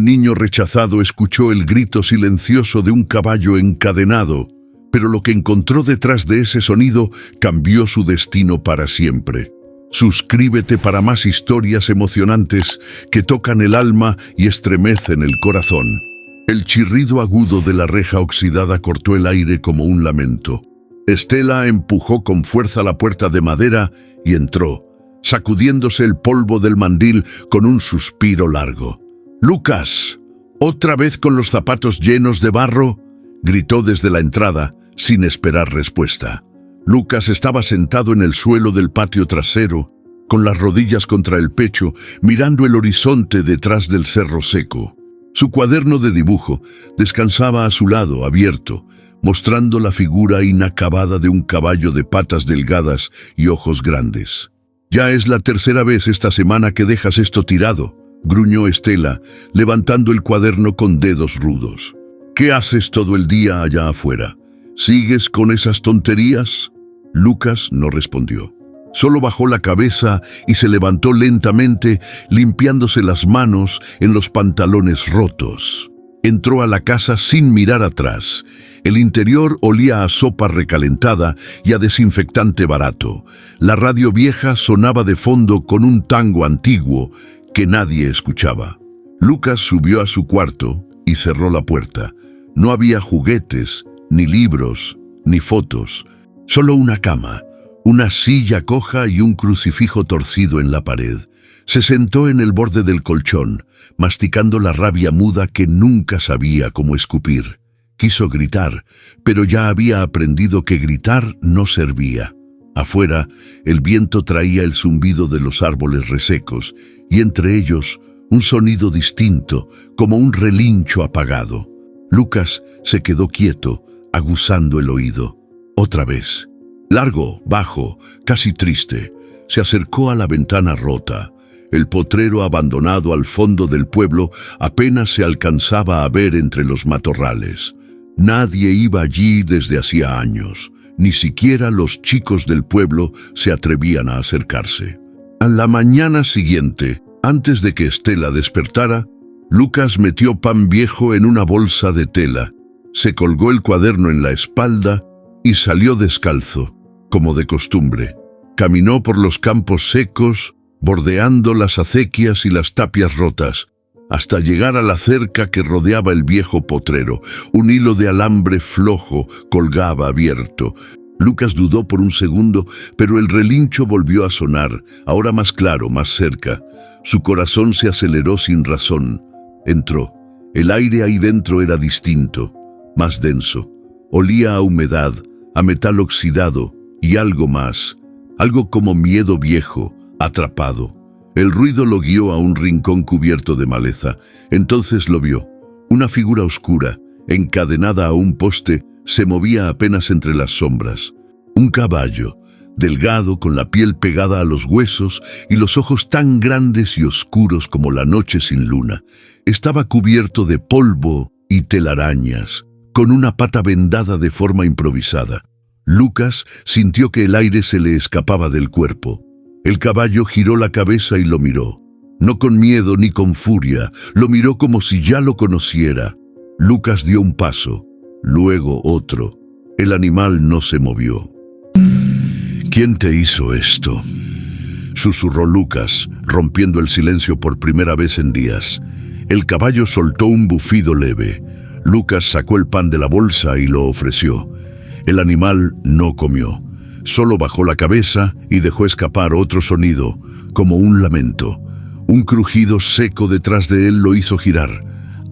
Un niño rechazado escuchó el grito silencioso de un caballo encadenado, pero lo que encontró detrás de ese sonido cambió su destino para siempre. Suscríbete para más historias emocionantes que tocan el alma y estremecen el corazón. El chirrido agudo de la reja oxidada cortó el aire como un lamento. Estela empujó con fuerza la puerta de madera y entró, sacudiéndose el polvo del mandil con un suspiro largo. «¡Lucas! ¿Otra vez con los zapatos llenos de barro?», gritó desde la entrada, sin esperar respuesta. Lucas estaba sentado en el suelo del patio trasero, con las rodillas contra el pecho, mirando el horizonte detrás del cerro seco. Su cuaderno de dibujo descansaba a su lado, abierto, mostrando la figura inacabada de un caballo de patas delgadas y ojos grandes. «Ya es la tercera vez esta semana que dejas esto tirado», gruñó Estela, levantando el cuaderno con dedos rudos. «¿Qué haces todo el día allá afuera? ¿Sigues con esas tonterías?». Lucas no respondió. Solo bajó la cabeza y se levantó lentamente, limpiándose las manos en los pantalones rotos. Entró a la casa sin mirar atrás. El interior olía a sopa recalentada y a desinfectante barato. La radio vieja sonaba de fondo con un tango antiguo que nadie escuchaba. Lucas subió a su cuarto y cerró la puerta. No había juguetes, ni libros, ni fotos. Solo una cama, una silla coja y un crucifijo torcido en la pared. Se sentó en el borde del colchón, masticando la rabia muda que nunca sabía cómo escupir. Quiso gritar, pero ya había aprendido que gritar no servía. Afuera, el viento traía el zumbido de los árboles resecos, y entre ellos un sonido distinto, como un relincho apagado. Lucas se quedó quieto, aguzando el oído. Otra vez. Largo, bajo, casi triste, se acercó a la ventana rota. El potrero abandonado al fondo del pueblo apenas se alcanzaba a ver entre los matorrales. Nadie iba allí desde hacía años. Ni siquiera los chicos del pueblo se atrevían a acercarse. A la mañana siguiente, antes de que Estela despertara, Lucas metió pan viejo en una bolsa de tela, se colgó el cuaderno en la espalda y salió descalzo, como de costumbre. Caminó por los campos secos, bordeando las acequias y las tapias rotas, hasta llegar a la cerca que rodeaba el viejo potrero. Un hilo de alambre flojo colgaba abierto. Lucas dudó por un segundo, pero el relincho volvió a sonar, ahora más claro, más cerca. Su corazón se aceleró sin razón. Entró. El aire ahí dentro era distinto, más denso. Olía a humedad, a metal oxidado y algo más, algo como miedo viejo, atrapado. El ruido lo guió a un rincón cubierto de maleza. Entonces lo vio. Una figura oscura, encadenada a un poste, se movía apenas entre las sombras. Un caballo, delgado, con la piel pegada a los huesos y los ojos tan grandes y oscuros como la noche sin luna. Estaba cubierto de polvo y telarañas, con una pata vendada de forma improvisada. Lucas sintió que el aire se le escapaba del cuerpo. El caballo giró la cabeza y lo miró. No con miedo ni con furia, lo miró como si ya lo conociera. Lucas dio un paso, luego otro. El animal no se movió. «¿Quién te hizo esto?», susurró Lucas, rompiendo el silencio por primera vez en días. El caballo soltó un bufido leve. Lucas sacó el pan de la bolsa y lo ofreció. El animal no comió. Solo bajó la cabeza y dejó escapar otro sonido, como un lamento. Un crujido seco detrás de él lo hizo girar.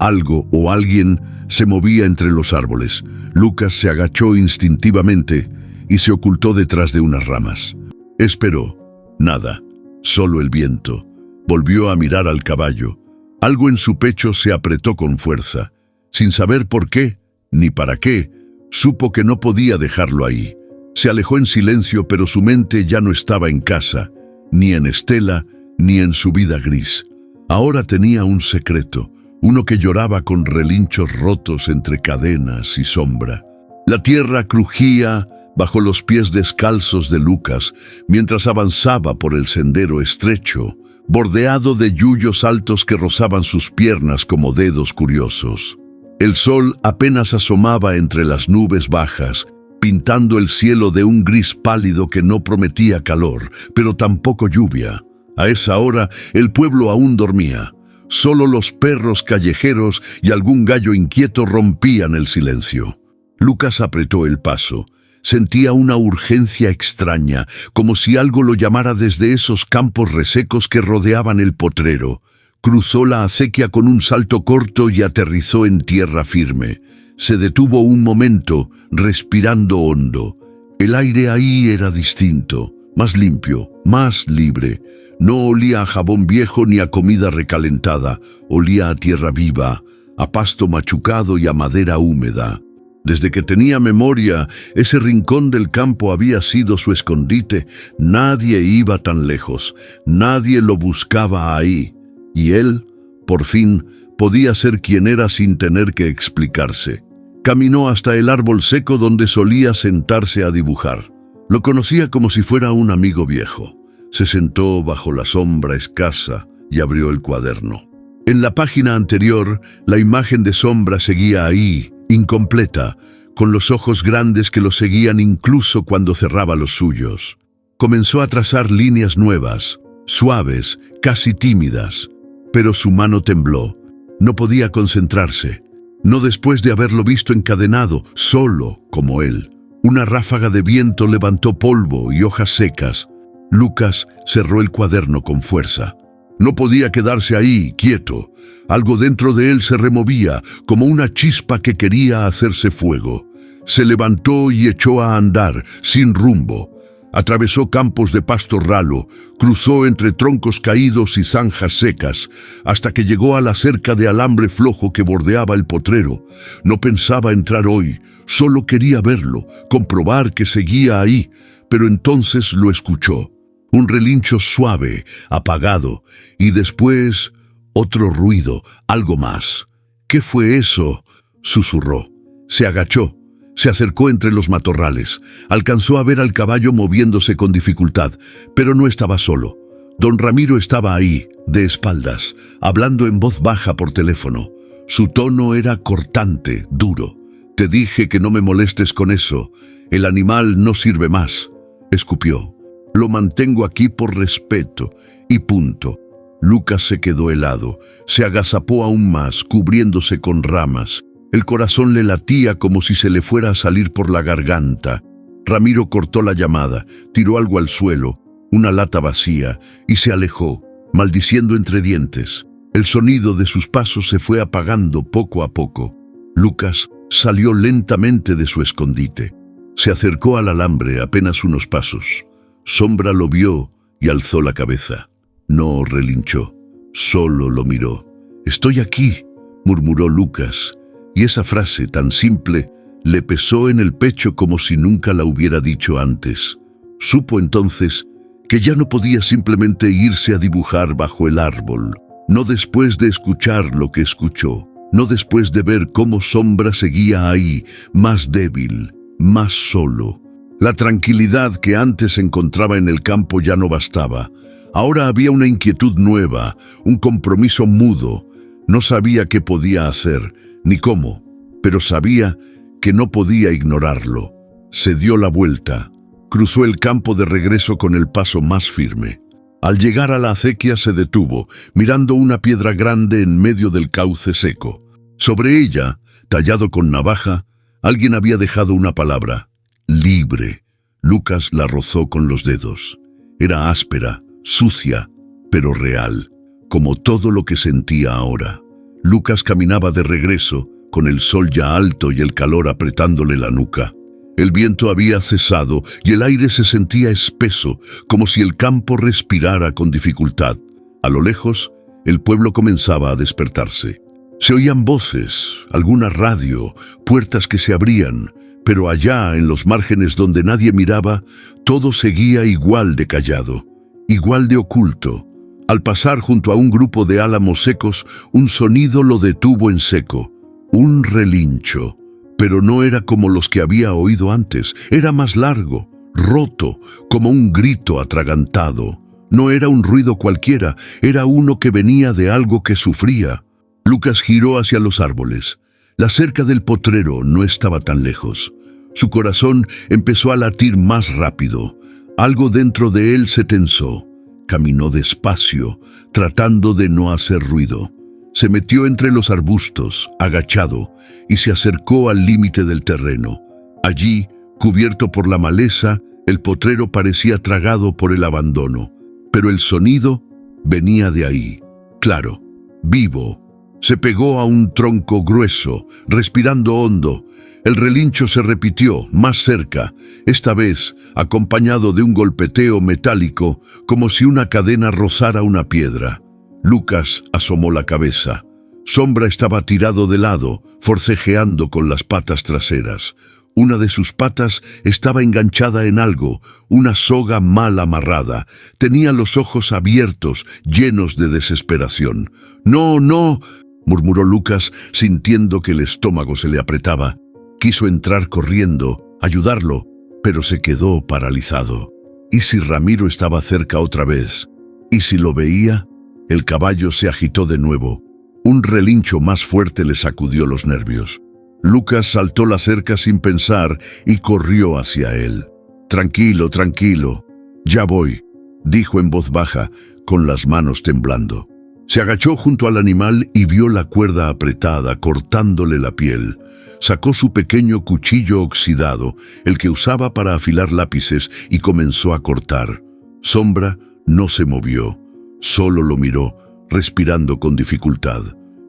Algo o alguien se movía entre los árboles. Lucas se agachó instintivamente y se ocultó detrás de unas ramas. Esperó. Nada. Solo el viento. Volvió a mirar al caballo. Algo en su pecho se apretó con fuerza. Sin saber por qué, ni para qué, supo que no podía dejarlo ahí. Se alejó en silencio, pero su mente ya no estaba en casa, ni en Estela, ni en su vida gris. Ahora tenía un secreto, uno que lloraba con relinchos rotos entre cadenas y sombra. La tierra crujía bajo los pies descalzos de Lucas mientras avanzaba por el sendero estrecho, bordeado de yuyos altos que rozaban sus piernas como dedos curiosos. El sol apenas asomaba entre las nubes bajas, pintando el cielo de un gris pálido que no prometía calor, pero tampoco lluvia. A esa hora el pueblo aún dormía. Solo los perros callejeros y algún gallo inquieto rompían el silencio. Lucas apretó el paso. Sentía una urgencia extraña, como si algo lo llamara desde esos campos resecos que rodeaban el potrero. Cruzó la acequia con un salto corto y aterrizó en tierra firme. Se detuvo un momento, respirando hondo. El aire ahí era distinto, más limpio, más libre. No olía a jabón viejo ni a comida recalentada, olía a tierra viva, a pasto machucado y a madera húmeda. Desde que tenía memoria, ese rincón del campo había sido su escondite. Nadie iba tan lejos, nadie lo buscaba ahí. Y él, por fin, podía ser quien era sin tener que explicarse. Caminó hasta el árbol seco donde solía sentarse a dibujar. Lo conocía como si fuera un amigo viejo. Se sentó bajo la sombra escasa y abrió el cuaderno. En la página anterior, la imagen de Sombra seguía ahí, incompleta, con los ojos grandes que lo seguían incluso cuando cerraba los suyos. Comenzó a trazar líneas nuevas, suaves, casi tímidas. Pero su mano tembló. No podía concentrarse. No después de haberlo visto encadenado, solo como él. Una ráfaga de viento levantó polvo y hojas secas. Lucas cerró el cuaderno con fuerza. No podía quedarse ahí, quieto. Algo dentro de él se removía, como una chispa que quería hacerse fuego. Se levantó y echó a andar, sin rumbo. Atravesó campos de pasto ralo, cruzó entre troncos caídos y zanjas secas, hasta que llegó a la cerca de alambre flojo que bordeaba el potrero. No pensaba entrar hoy, solo quería verlo, comprobar que seguía ahí, pero entonces lo escuchó. Un relincho suave, apagado, y después otro ruido, algo más. ¿Qué fue eso?, susurró. Se agachó. Se acercó entre los matorrales. Alcanzó a ver al caballo moviéndose con dificultad, pero no estaba solo. Don Ramiro estaba ahí, de espaldas, hablando en voz baja por teléfono. Su tono era cortante, duro. «Te dije que no me molestes con eso. El animal no sirve más», escupió. «Lo mantengo aquí por respeto, y punto». Lucas se quedó helado. Se agazapó aún más, cubriéndose con ramas. El corazón le latía como si se le fuera a salir por la garganta. Ramiro cortó la llamada, tiró algo al suelo, una lata vacía, y se alejó, maldiciendo entre dientes. El sonido de sus pasos se fue apagando poco a poco. Lucas salió lentamente de su escondite. Se acercó al alambre apenas unos pasos. Sombra lo vio y alzó la cabeza. No relinchó, solo lo miró. «Estoy aquí», murmuró Lucas. Y esa frase tan simple le pesó en el pecho como si nunca la hubiera dicho antes. Supo entonces que ya no podía simplemente irse a dibujar bajo el árbol, no después de escuchar lo que escuchó, no después de ver cómo Sombra seguía ahí, más débil, más solo. La tranquilidad que antes encontraba en el campo ya no bastaba. Ahora había una inquietud nueva, un compromiso mudo. No sabía qué podía hacer, ni cómo, pero sabía que no podía ignorarlo. Se dio la vuelta, cruzó el campo de regreso con el paso más firme. Al llegar a la acequia se detuvo, mirando una piedra grande en medio del cauce seco. Sobre ella, tallado con navaja, alguien había dejado una palabra: libre. Lucas la rozó con los dedos. Era áspera, sucia, pero real, como todo lo que sentía ahora. Lucas caminaba de regreso, con el sol ya alto y el calor apretándole la nuca. El viento había cesado y el aire se sentía espeso, como si el campo respirara con dificultad. A lo lejos, el pueblo comenzaba a despertarse. Se oían voces, alguna radio, puertas que se abrían, pero allá, en los márgenes donde nadie miraba, todo seguía igual de callado, igual de oculto. Al pasar junto a un grupo de álamos secos, un sonido lo detuvo en seco. Un relincho. Pero no era como los que había oído antes. Era más largo, roto, como un grito atragantado. No era un ruido cualquiera, era uno que venía de algo que sufría. Lucas giró hacia los árboles. La cerca del potrero no estaba tan lejos. Su corazón empezó a latir más rápido. Algo dentro de él se tensó. Caminó despacio, tratando de no hacer ruido. Se metió entre los arbustos, agachado, y se acercó al límite del terreno. Allí, cubierto por la maleza, el potrero parecía tragado por el abandono. Pero el sonido venía de ahí, claro, vivo. Se pegó a un tronco grueso, respirando hondo. El relincho se repitió, más cerca, esta vez acompañado de un golpeteo metálico, como si una cadena rozara una piedra. Lucas asomó la cabeza. Sombra estaba tirado de lado, forcejeando con las patas traseras. Una de sus patas estaba enganchada en algo, una soga mal amarrada. Tenía los ojos abiertos, llenos de desesperación. «¡No, no!», murmuró Lucas, sintiendo que el estómago se le apretaba. Quiso entrar corriendo, ayudarlo, pero se quedó paralizado. ¿Y si Ramiro estaba cerca otra vez? ¿Y si lo veía? El caballo se agitó de nuevo. Un relincho más fuerte le sacudió los nervios. Lucas saltó la cerca sin pensar y corrió hacia él. «Tranquilo, tranquilo. Ya voy», dijo en voz baja, con las manos temblando. Se agachó junto al animal y vio la cuerda apretada, cortándole la piel. Sacó su pequeño cuchillo oxidado, el que usaba para afilar lápices, y comenzó a cortar. Sombra no se movió, solo lo miró, respirando con dificultad.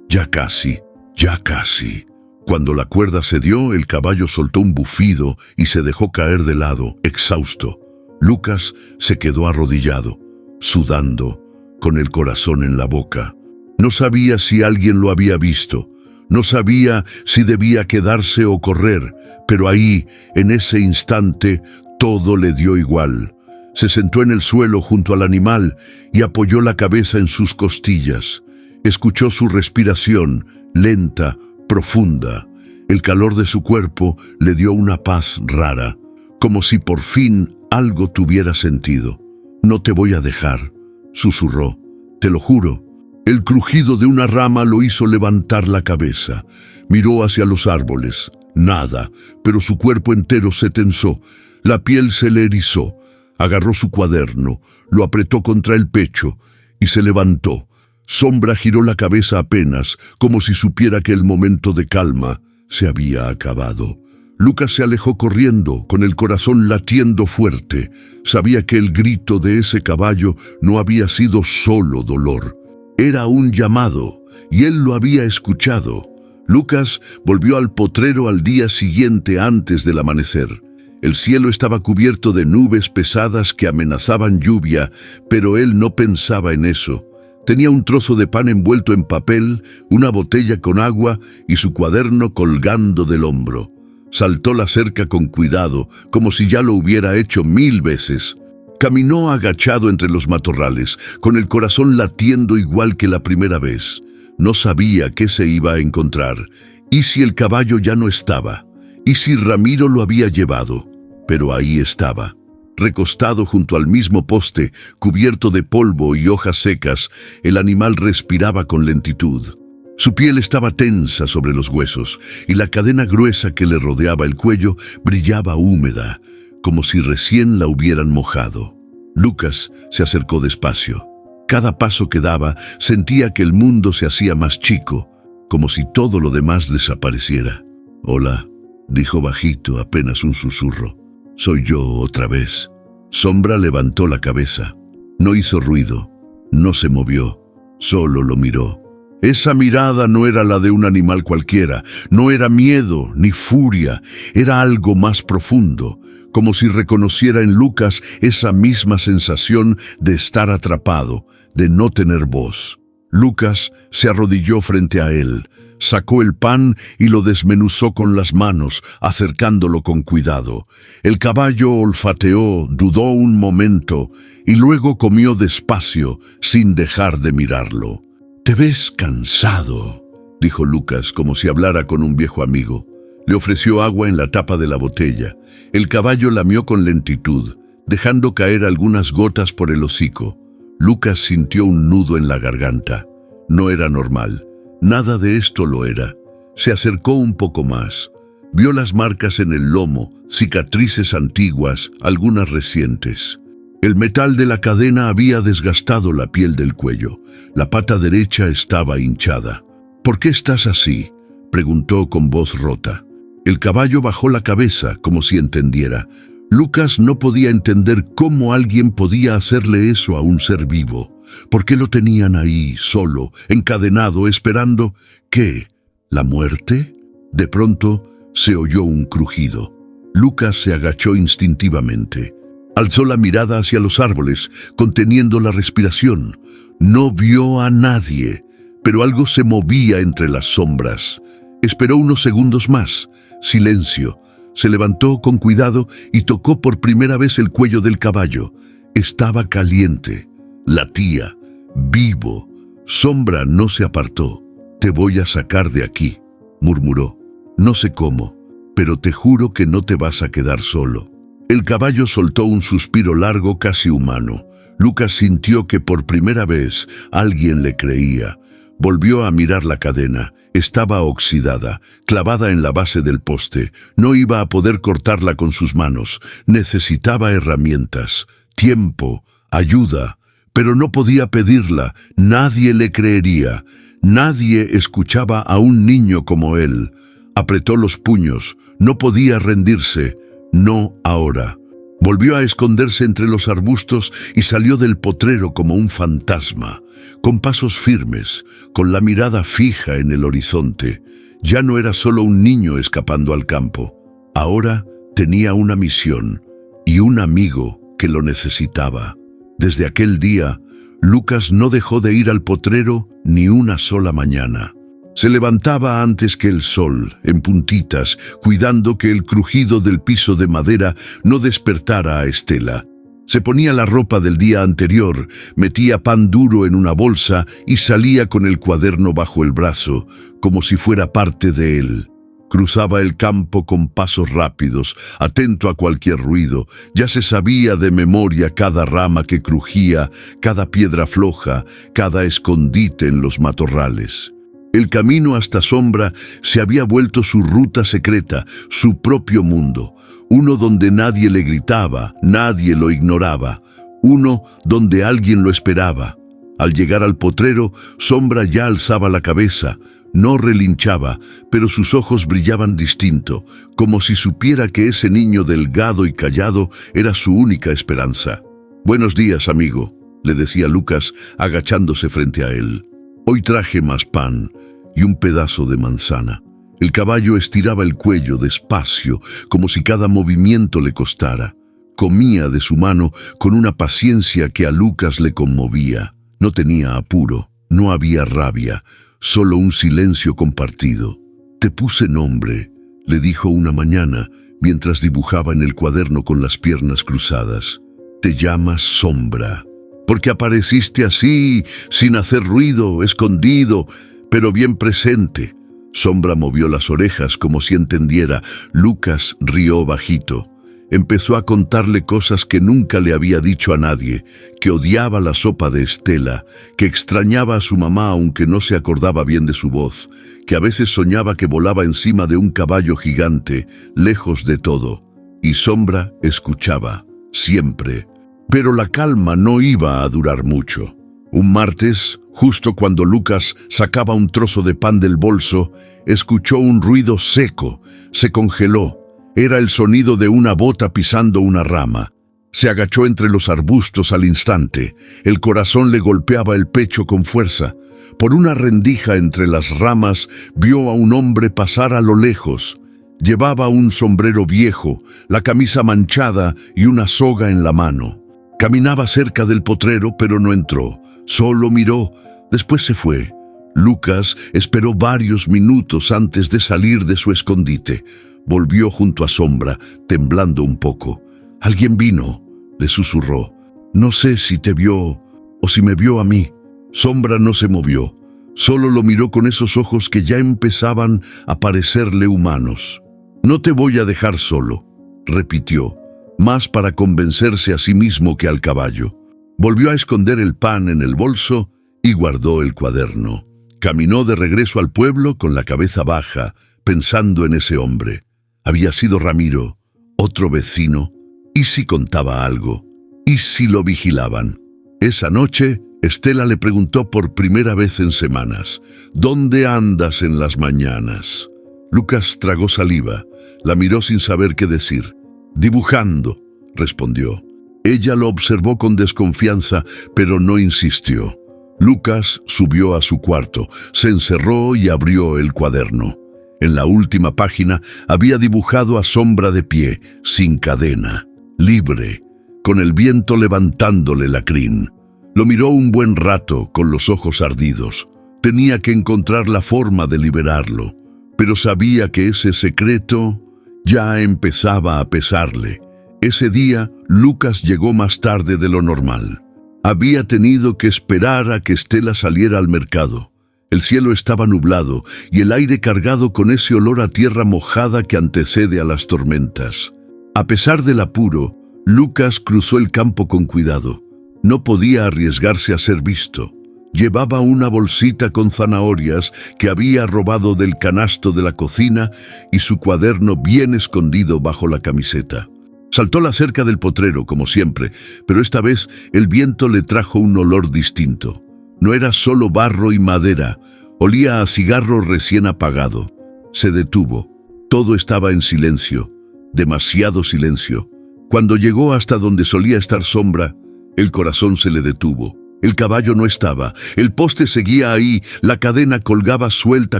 Ya casi, ya casi. Cuando la cuerda cedió, el caballo soltó un bufido y se dejó caer de lado, exhausto. Lucas se quedó arrodillado, sudando, con el corazón en la boca. No sabía si alguien lo había visto. No sabía si debía quedarse o correr, pero ahí, en ese instante, todo le dio igual. Se sentó en el suelo junto al animal y apoyó la cabeza en sus costillas. Escuchó su respiración, lenta, profunda. El calor de su cuerpo le dio una paz rara, como si por fin algo tuviera sentido. «No te voy a dejar», susurró. «Te lo juro». El crujido de una rama lo hizo levantar la cabeza. Miró hacia los árboles. Nada, pero su cuerpo entero se tensó. La piel se le erizó. Agarró su cuaderno, lo apretó contra el pecho y se levantó. Sombra giró la cabeza apenas, como si supiera que el momento de calma se había acabado. Lucas se alejó corriendo, con el corazón latiendo fuerte. Sabía que el grito de ese caballo no había sido solo dolor. Era un llamado, y él lo había escuchado. Lucas volvió al potrero al día siguiente antes del amanecer. El cielo estaba cubierto de nubes pesadas que amenazaban lluvia, pero él no pensaba en eso. Tenía un trozo de pan envuelto en papel, una botella con agua y su cuaderno colgando del hombro. Saltó la cerca con cuidado, como si ya lo hubiera hecho 1000 veces. Caminó agachado entre los matorrales, con el corazón latiendo igual que la primera vez. No sabía qué se iba a encontrar. ¿Y si el caballo ya no estaba? ¿Y si Ramiro lo había llevado? Pero ahí estaba, recostado junto al mismo poste, cubierto de polvo y hojas secas. El animal respiraba con lentitud. Su piel estaba tensa sobre los huesos, y la cadena gruesa que le rodeaba el cuello brillaba húmeda, como si recién la hubieran mojado. Lucas se acercó despacio. Cada paso que daba sentía que el mundo se hacía más chico, como si todo lo demás desapareciera. «Hola», dijo bajito, apenas un susurro. «Soy yo otra vez». Sombra levantó la cabeza. No hizo ruido, no se movió, solo lo miró. Esa mirada no era la de un animal cualquiera, no era miedo ni furia, era algo más profundo, como si reconociera en Lucas esa misma sensación de estar atrapado, de no tener voz. Lucas se arrodilló frente a él, sacó el pan y lo desmenuzó con las manos, acercándolo con cuidado. El caballo olfateó, dudó un momento y luego comió despacio, sin dejar de mirarlo. «Te ves cansado», dijo Lucas, como si hablara con un viejo amigo. Le ofreció agua en la tapa de la botella. El caballo lamió con lentitud, dejando caer algunas gotas por el hocico. Lucas sintió un nudo en la garganta. No era normal. Nada de esto lo era. Se acercó un poco más. Vio las marcas en el lomo, cicatrices antiguas, algunas recientes. El metal de la cadena había desgastado la piel del cuello. La pata derecha estaba hinchada. «¿Por qué estás así?», preguntó con voz rota. El caballo bajó la cabeza como si entendiera. Lucas no podía entender cómo alguien podía hacerle eso a un ser vivo. ¿Por qué lo tenían ahí, solo, encadenado, esperando? ¿Qué? ¿La muerte? De pronto se oyó un crujido. Lucas se agachó instintivamente. Alzó la mirada hacia los árboles, conteniendo la respiración. No vio a nadie, pero algo se movía entre las sombras. Esperó unos segundos más. Silencio. Se levantó con cuidado y tocó por primera vez el cuello del caballo. Estaba caliente. Latía. Vivo. Sombra no se apartó. «Te voy a sacar de aquí», murmuró. «No sé cómo, pero te juro que no te vas a quedar solo». El caballo soltó un suspiro largo, casi humano. Lucas sintió que por primera vez alguien le creía. Volvió a mirar la cadena. Estaba oxidada, clavada en la base del poste. No iba a poder cortarla con sus manos. Necesitaba herramientas, tiempo, ayuda, pero no podía pedirla. Nadie le creería. Nadie escuchaba a un niño como él. Apretó los puños. No podía rendirse. No ahora. Volvió a esconderse entre los arbustos y salió del potrero como un fantasma, con pasos firmes, con la mirada fija en el horizonte. Ya no era solo un niño escapando al campo. Ahora tenía una misión y un amigo que lo necesitaba. Desde aquel día, Lucas no dejó de ir al potrero ni una sola mañana. Se levantaba antes que el sol, en puntitas, cuidando que el crujido del piso de madera no despertara a Estela. Se ponía la ropa del día anterior, metía pan duro en una bolsa y salía con el cuaderno bajo el brazo, como si fuera parte de él. Cruzaba el campo con pasos rápidos, atento a cualquier ruido. Ya se sabía de memoria cada rama que crujía, cada piedra floja, cada escondite en los matorrales. El camino hasta Sombra se había vuelto su ruta secreta, su propio mundo. Uno donde nadie le gritaba, nadie lo ignoraba. Uno donde alguien lo esperaba. Al llegar al potrero, Sombra ya alzaba la cabeza. No relinchaba, pero sus ojos brillaban distinto, como si supiera que ese niño delgado y callado era su única esperanza. «Buenos días, amigo», le decía Lucas, agachándose frente a él. «Hoy traje más pan y un pedazo de manzana». El caballo estiraba el cuello despacio, como si cada movimiento le costara. Comía de su mano con una paciencia que a Lucas le conmovía. No tenía apuro, no había rabia, solo un silencio compartido. «Te puse nombre», le dijo una mañana, mientras dibujaba en el cuaderno con las piernas cruzadas. «Te llamas Sombra, porque apareciste así, sin hacer ruido, escondido, pero bien presente». Sombra movió las orejas como si entendiera. Lucas rió bajito. Empezó a contarle cosas que nunca le había dicho a nadie, que odiaba la sopa de Estela, que extrañaba a su mamá aunque no se acordaba bien de su voz, que a veces soñaba que volaba encima de un caballo gigante, lejos de todo. Y Sombra escuchaba, siempre. Pero la calma no iba a durar mucho. Un martes, justo cuando Lucas sacaba un trozo de pan del bolso, escuchó un ruido seco. Se congeló. Era el sonido de una bota pisando una rama. Se agachó entre los arbustos al instante. El corazón le golpeaba el pecho con fuerza. Por una rendija entre las ramas vio a un hombre pasar a lo lejos. Llevaba un sombrero viejo, la camisa manchada y una soga en la mano. Caminaba cerca del potrero, pero no entró. Solo miró. Después se fue. Lucas esperó varios minutos antes de salir de su escondite. Volvió junto a Sombra, temblando un poco. «Alguien vino», le susurró. «No sé si te vio o si me vio a mí». Sombra no se movió. Solo lo miró con esos ojos que ya empezaban a parecerle humanos. «No te voy a dejar solo», repitió, más para convencerse a sí mismo que al caballo. Volvió a esconder el pan en el bolso y guardó el cuaderno. Caminó de regreso al pueblo con la cabeza baja, pensando en ese hombre. Había sido Ramiro, otro vecino. ¿Y si contaba algo? ¿Y si lo vigilaban? Esa noche, Estela le preguntó por primera vez en semanas: ¿dónde andas en las mañanas? Lucas tragó saliva, la miró sin saber qué decir. «Dibujando», respondió. Ella lo observó con desconfianza, pero no insistió. Lucas subió a su cuarto, se encerró y abrió el cuaderno. En la última página había dibujado a Sombra de pie, sin cadena, libre, con el viento levantándole la crin. Lo miró un buen rato con los ojos ardidos. Tenía que encontrar la forma de liberarlo, pero sabía que ese secreto ya empezaba a pesarle. Ese día, Lucas llegó más tarde de lo normal. Había tenido que esperar a que Estela saliera al mercado. El cielo estaba nublado y el aire cargado con ese olor a tierra mojada que antecede a las tormentas. A pesar del apuro, Lucas cruzó el campo con cuidado. No podía arriesgarse a ser visto. Llevaba una bolsita con zanahorias que había robado del canasto de la cocina y su cuaderno bien escondido bajo la camiseta. Saltó la cerca del potrero, como siempre, pero esta vez el viento le trajo un olor distinto. No era solo barro y madera, olía a cigarro recién apagado. Se detuvo. Todo estaba en silencio, demasiado silencio. Cuando llegó hasta donde solía estar Sombra, el corazón se le detuvo. El caballo no estaba, el poste seguía ahí, la cadena colgaba suelta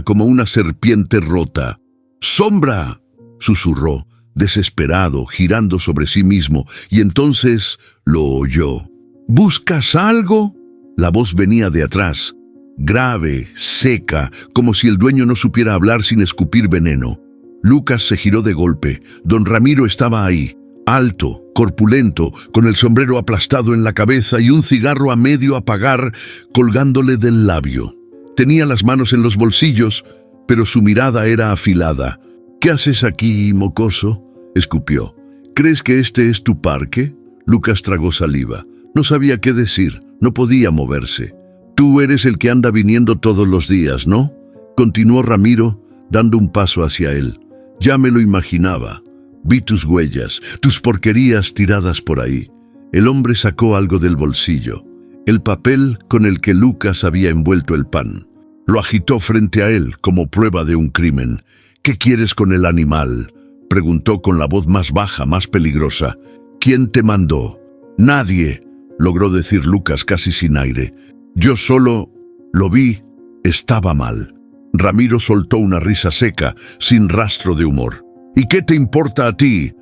como una serpiente rota. «¡Sombra!», susurró, desesperado, girando sobre sí mismo, y entonces lo oyó. «¿Buscas algo?». La voz venía de atrás, grave, seca, como si el dueño no supiera hablar sin escupir veneno. Lucas se giró de golpe. Don Ramiro estaba ahí, alto, corpulento, con el sombrero aplastado en la cabeza y un cigarro a medio apagar colgándole del labio. Tenía las manos en los bolsillos, pero su mirada era afilada. «¿Qué haces aquí, mocoso?», escupió. «¿Crees que este es tu parque?». Lucas tragó saliva. No sabía qué decir, no podía moverse. «Tú eres el que anda viniendo todos los días, ¿no?», continuó Ramiro, dando un paso hacia él. «Ya me lo imaginaba. Vi tus huellas, tus porquerías tiradas por ahí». El hombre sacó algo del bolsillo, el papel con el que Lucas había envuelto el pan. Lo agitó frente a él como prueba de un crimen. «¿Qué quieres con el animal?», preguntó con la voz más baja, más peligrosa. «¿Quién te mandó?». «Nadie», logró decir Lucas casi sin aire. «Yo solo lo vi, estaba mal». Ramiro soltó una risa seca, sin rastro de humor. «¿Y qué te importa a ti,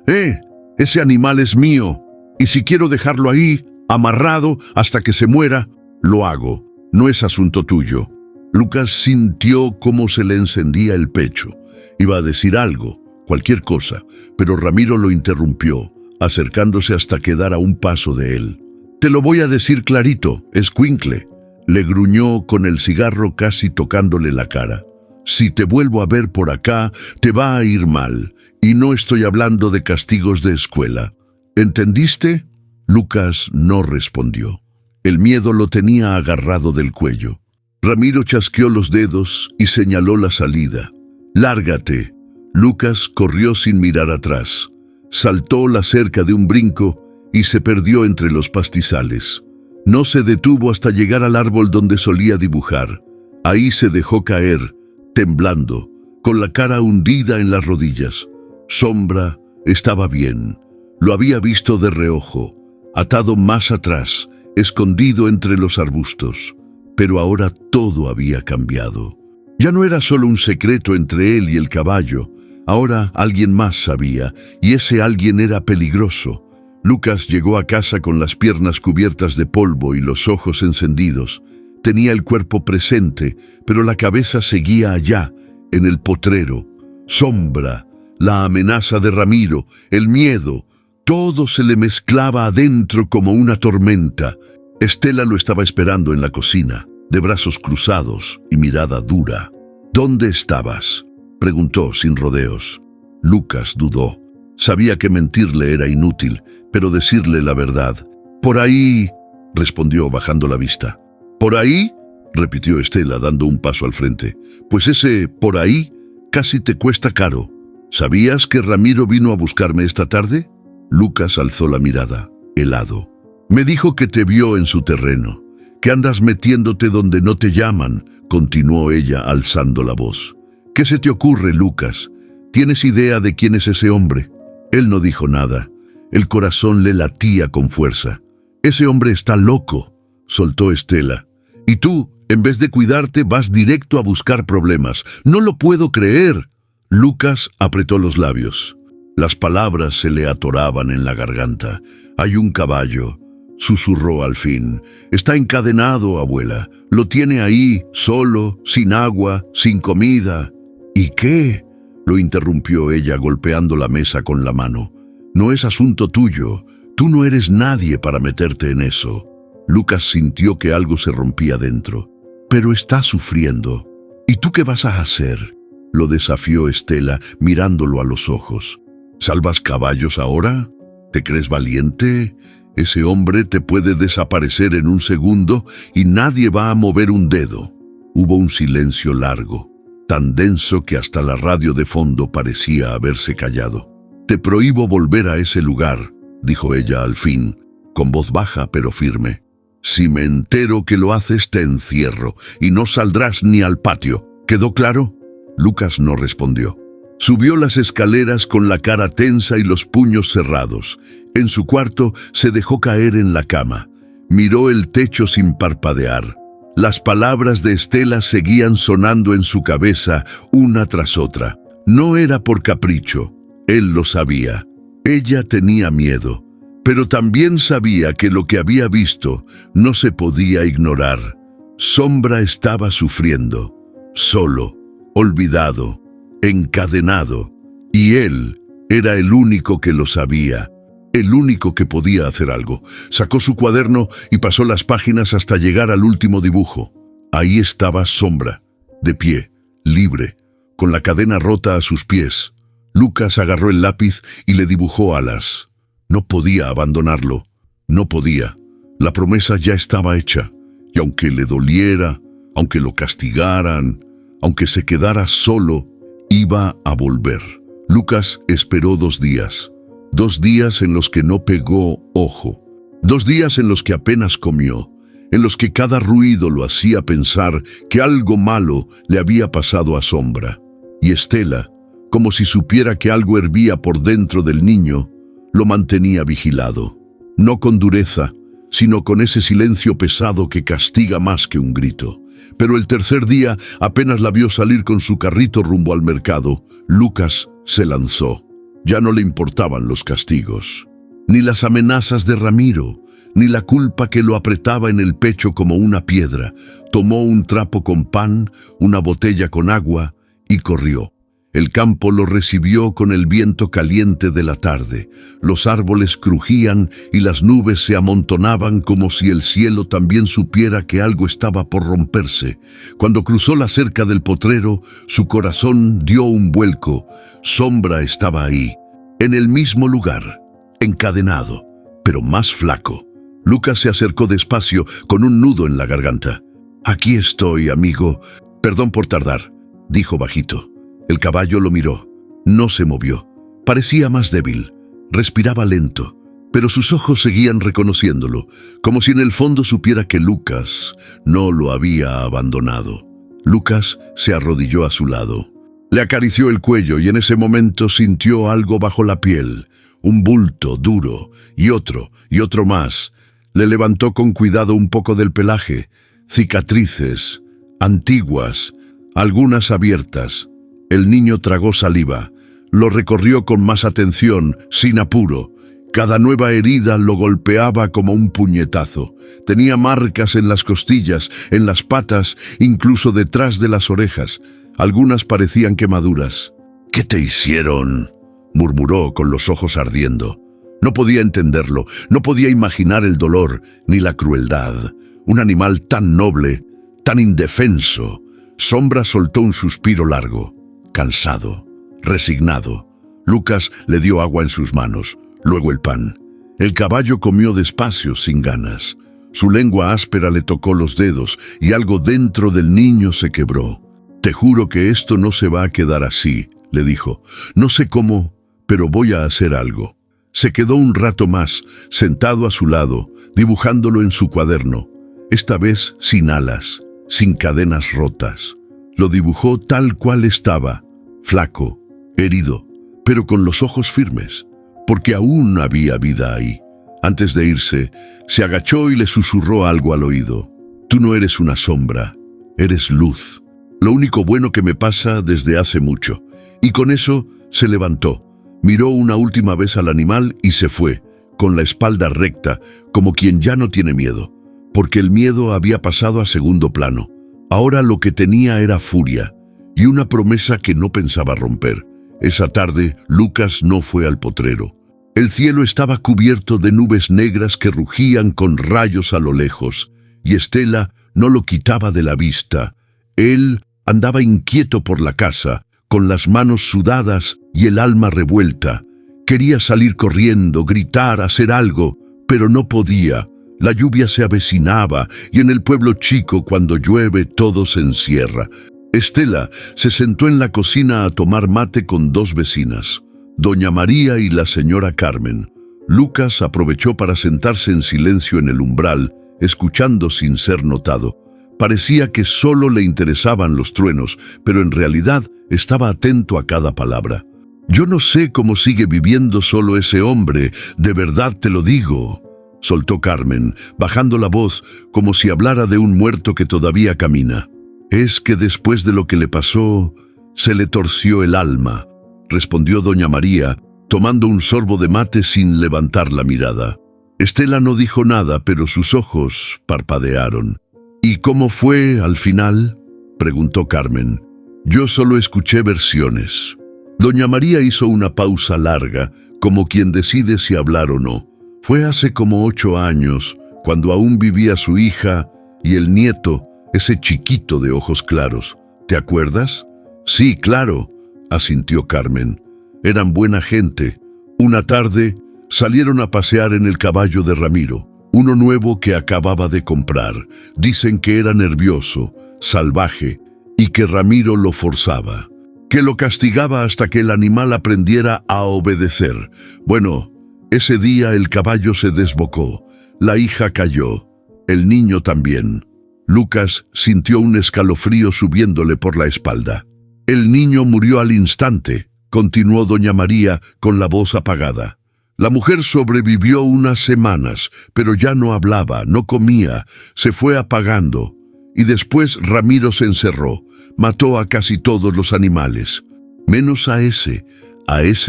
Ese animal es mío, y si quiero dejarlo ahí, amarrado, hasta que se muera, lo hago. No es asunto tuyo». Lucas sintió cómo se le encendía el pecho. Iba a decir algo, cualquier cosa, pero Ramiro lo interrumpió, acercándose hasta quedar a un paso de él. «Te lo voy a decir clarito, escuincle», le gruñó con el cigarro casi tocándole la cara. «Si te vuelvo a ver por acá, te va a ir mal, y no estoy hablando de castigos de escuela. ¿Entendiste?». Lucas no respondió. El miedo lo tenía agarrado del cuello. Ramiro chasqueó los dedos y señaló la salida. «Lárgate». Lucas corrió sin mirar atrás. Saltó la cerca de un brinco y se perdió entre los pastizales. No se detuvo hasta llegar al árbol donde solía dibujar. Ahí se dejó caer, temblando, con la cara hundida en las rodillas. Sombra estaba bien. Lo había visto de reojo, atado más atrás, escondido entre los arbustos. Pero ahora todo había cambiado. Ya no era solo un secreto entre él y el caballo. Ahora alguien más sabía, y ese alguien era peligroso. Lucas llegó a casa con las piernas cubiertas de polvo y los ojos encendidos. Tenía el cuerpo presente, pero la cabeza seguía allá, en el potrero. Sombra, la amenaza de Ramiro, el miedo, todo se le mezclaba adentro como una tormenta. Estela lo estaba esperando en la cocina, de brazos cruzados y mirada dura. «¿Dónde estabas?», preguntó sin rodeos. Lucas dudó. Sabía que mentirle era inútil, pero decirle la verdad. «Por ahí», respondió bajando la vista. ¿Por ahí?, repitió Estela dando un paso al frente. Pues ese por ahí casi te cuesta caro. ¿Sabías que Ramiro vino a buscarme esta tarde? Lucas alzó la mirada, helado. Me dijo que te vio en su terreno, que andas metiéndote donde no te llaman, continuó ella alzando la voz. ¿Qué se te ocurre, Lucas? ¿Tienes idea de quién es ese hombre? Él no dijo nada. El corazón le latía con fuerza. Ese hombre está loco, soltó Estela. Y tú, en vez de cuidarte, vas directo a buscar problemas. No lo puedo creer. Lucas apretó los labios. Las palabras se le atoraban en la garganta. Hay un caballo, susurró al fin. Está encadenado, abuela. Lo tiene ahí, solo, sin agua, sin comida. ¿Y qué?, lo interrumpió ella golpeando la mesa con la mano. No es asunto tuyo. Tú no eres nadie para meterte en eso. Lucas sintió que algo se rompía dentro. Pero está sufriendo. ¿Y tú qué vas a hacer?, lo desafió Estela mirándolo a los ojos. ¿Salvas caballos ahora? ¿Te crees valiente? Ese hombre te puede desaparecer en un segundo y nadie va a mover un dedo. Hubo un silencio largo, tan denso que hasta la radio de fondo parecía haberse callado. Te prohíbo volver a ese lugar, dijo ella al fin, con voz baja pero firme. Si me entero que lo haces, te encierro y no saldrás ni al patio. ¿Quedó claro? Lucas no respondió. Subió las escaleras con la cara tensa y los puños cerrados. En su cuarto se dejó caer en la cama. Miró el techo sin parpadear. Las palabras de Estela seguían sonando en su cabeza una tras otra. No era por capricho. Él lo sabía. Ella tenía miedo. Pero también sabía que lo que había visto no se podía ignorar. Sombra estaba sufriendo. Solo. Olvidado, encadenado, y él era el único que lo sabía, el único que podía hacer algo. Sacó su cuaderno y pasó las páginas hasta llegar al último dibujo. Ahí estaba Sombra, de pie, libre, con la cadena rota a sus pies. Lucas agarró el lápiz y le dibujó alas. No podía abandonarlo, no podía. La promesa ya estaba hecha, y aunque le doliera, aunque lo castigaran, aunque se quedara solo, iba a volver. Lucas esperó 2 días. 2 días en los que no pegó ojo. 2 días en los que apenas comió. En los que cada ruido lo hacía pensar que algo malo le había pasado a Sombra. Y Estela, como si supiera que algo hervía por dentro del niño, lo mantenía vigilado. No con dureza, sino con ese silencio pesado que castiga más que un grito. Pero el 3er día, apenas la vio salir con su carrito rumbo al mercado, Lucas se lanzó. Ya no le importaban los castigos, ni las amenazas de Ramiro, ni la culpa que lo apretaba en el pecho como una piedra. Tomó un trapo con pan, una botella con agua y corrió. El campo lo recibió con el viento caliente de la tarde. Los árboles crujían y las nubes se amontonaban como si el cielo también supiera que algo estaba por romperse. Cuando cruzó la cerca del potrero, su corazón dio un vuelco. Sombra estaba ahí, en el mismo lugar, encadenado, pero más flaco. Lucas se acercó despacio, con un nudo en la garganta. «Aquí estoy, amigo. Perdón por tardar», dijo bajito. El caballo lo miró. No se movió. Parecía más débil. Respiraba lento, pero sus ojos seguían reconociéndolo, como si en el fondo supiera que Lucas no lo había abandonado. Lucas se arrodilló a su lado. Le acarició el cuello y en ese momento sintió algo bajo la piel, un bulto duro, y otro más. Le levantó con cuidado un poco del pelaje, cicatrices, antiguas, algunas abiertas. El niño tragó saliva, lo recorrió con más atención, sin apuro. Cada nueva herida lo golpeaba como un puñetazo. Tenía marcas en las costillas, en las patas, incluso detrás de las orejas. Algunas parecían quemaduras. «¿Qué te hicieron?», murmuró con los ojos ardiendo. No podía entenderlo, no podía imaginar el dolor ni la crueldad. Un animal tan noble, tan indefenso. Sombra soltó un suspiro largo. Cansado, resignado, Lucas le dio agua en sus manos, luego el pan. El caballo comió despacio, sin ganas. Su lengua áspera le tocó los dedos y algo dentro del niño se quebró. «Te juro que esto no se va a quedar así», le dijo. «No sé cómo, pero voy a hacer algo». Se quedó un rato más, sentado a su lado, dibujándolo en su cuaderno. Esta vez sin alas, sin cadenas rotas. Lo dibujó tal cual estaba, flaco, herido, pero con los ojos firmes, porque aún había vida ahí. Antes de irse, se agachó y le susurró algo al oído. «Tú no eres una sombra, eres luz. Lo único bueno que me pasa desde hace mucho». Y con eso se levantó, miró una última vez al animal y se fue, con la espalda recta, como quien ya no tiene miedo, porque el miedo había pasado a segundo plano. Ahora lo que tenía era furia, y una promesa que no pensaba romper. Esa tarde, Lucas no fue al potrero. El cielo estaba cubierto de nubes negras que rugían con rayos a lo lejos, y Estela no lo quitaba de la vista. Él andaba inquieto por la casa, con las manos sudadas y el alma revuelta. Quería salir corriendo, gritar, hacer algo, pero no podía. La lluvia se avecinaba, y en el pueblo chico, cuando llueve, todo se encierra. Estela se sentó en la cocina a tomar mate con dos vecinas, doña María y la señora Carmen. Lucas aprovechó para sentarse en silencio en el umbral, escuchando sin ser notado. Parecía que solo le interesaban los truenos, pero en realidad estaba atento a cada palabra. «Yo no sé cómo sigue viviendo solo ese hombre, de verdad te lo digo», soltó Carmen, bajando la voz como si hablara de un muerto que todavía camina. «Es que después de lo que le pasó, se le torció el alma», respondió doña María, tomando un sorbo de mate sin levantar la mirada. Estela no dijo nada, pero sus ojos parpadearon. «¿Y cómo fue al final?», preguntó Carmen. «Yo solo escuché versiones». Doña María hizo una pausa larga, como quien decide si hablar o no. «Fue hace como 8 años, cuando aún vivía su hija y el nieto, ese chiquito de ojos claros. ¿Te acuerdas?». «Sí, claro», asintió Carmen. «Eran buena gente. Una tarde salieron a pasear en el caballo de Ramiro, uno nuevo que acababa de comprar. Dicen que era nervioso, salvaje, y que Ramiro lo forzaba, que lo castigaba hasta que el animal aprendiera a obedecer. Bueno, ese día el caballo se desbocó, la hija cayó, el niño también». Lucas sintió un escalofrío subiéndole por la espalda. «El niño murió al instante», continuó doña María con la voz apagada. «La mujer sobrevivió unas semanas, pero ya no hablaba, no comía, se fue apagando. Y después Ramiro se encerró, mató a casi todos los animales, menos a ese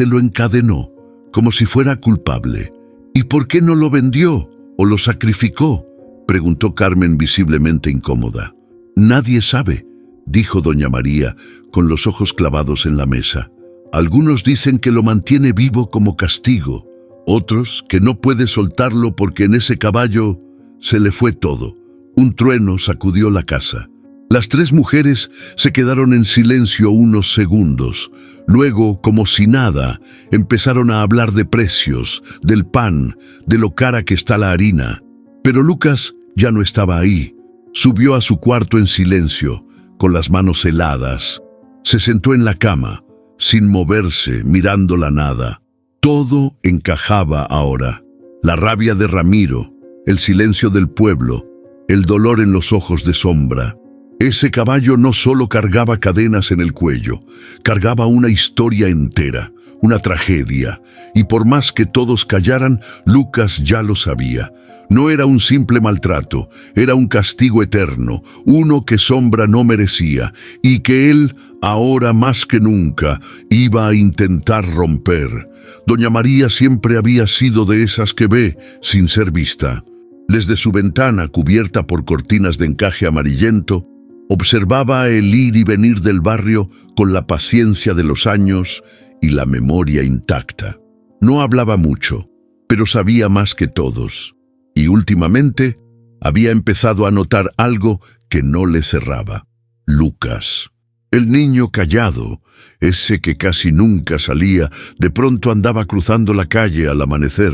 lo encadenó, como si fuera culpable». «¿Y por qué no lo vendió o lo sacrificó?», preguntó Carmen visiblemente incómoda. «Nadie sabe», dijo doña María, con los ojos clavados en la mesa. «Algunos dicen que lo mantiene vivo como castigo, otros que no puede soltarlo porque en ese caballo se le fue todo. Un trueno sacudió la casa». Las 3 mujeres se quedaron en silencio unos segundos. Luego, como si nada, empezaron a hablar de precios, del pan, de lo cara que está la harina. Pero Lucas ya no estaba ahí. Subió a su cuarto en silencio, con las manos heladas. Se sentó en la cama, sin moverse, mirando la nada. Todo encajaba ahora. La rabia de Ramiro, el silencio del pueblo, el dolor en los ojos de sombra. Ese caballo no solo cargaba cadenas en el cuello, cargaba una historia entera, una tragedia. Y por más que todos callaran, Lucas ya lo sabía. No era un simple maltrato, era un castigo eterno, uno que Sombra no merecía, y que él, ahora más que nunca, iba a intentar romper. Doña María siempre había sido de esas que ve sin ser vista. Desde su ventana, cubierta por cortinas de encaje amarillento, observaba el ir y venir del barrio con la paciencia de los años y la memoria intacta. No hablaba mucho, pero sabía más que todos. Y últimamente había empezado a notar algo que no le cerraba. Lucas. El niño callado, ese que casi nunca salía, de pronto andaba cruzando la calle al amanecer,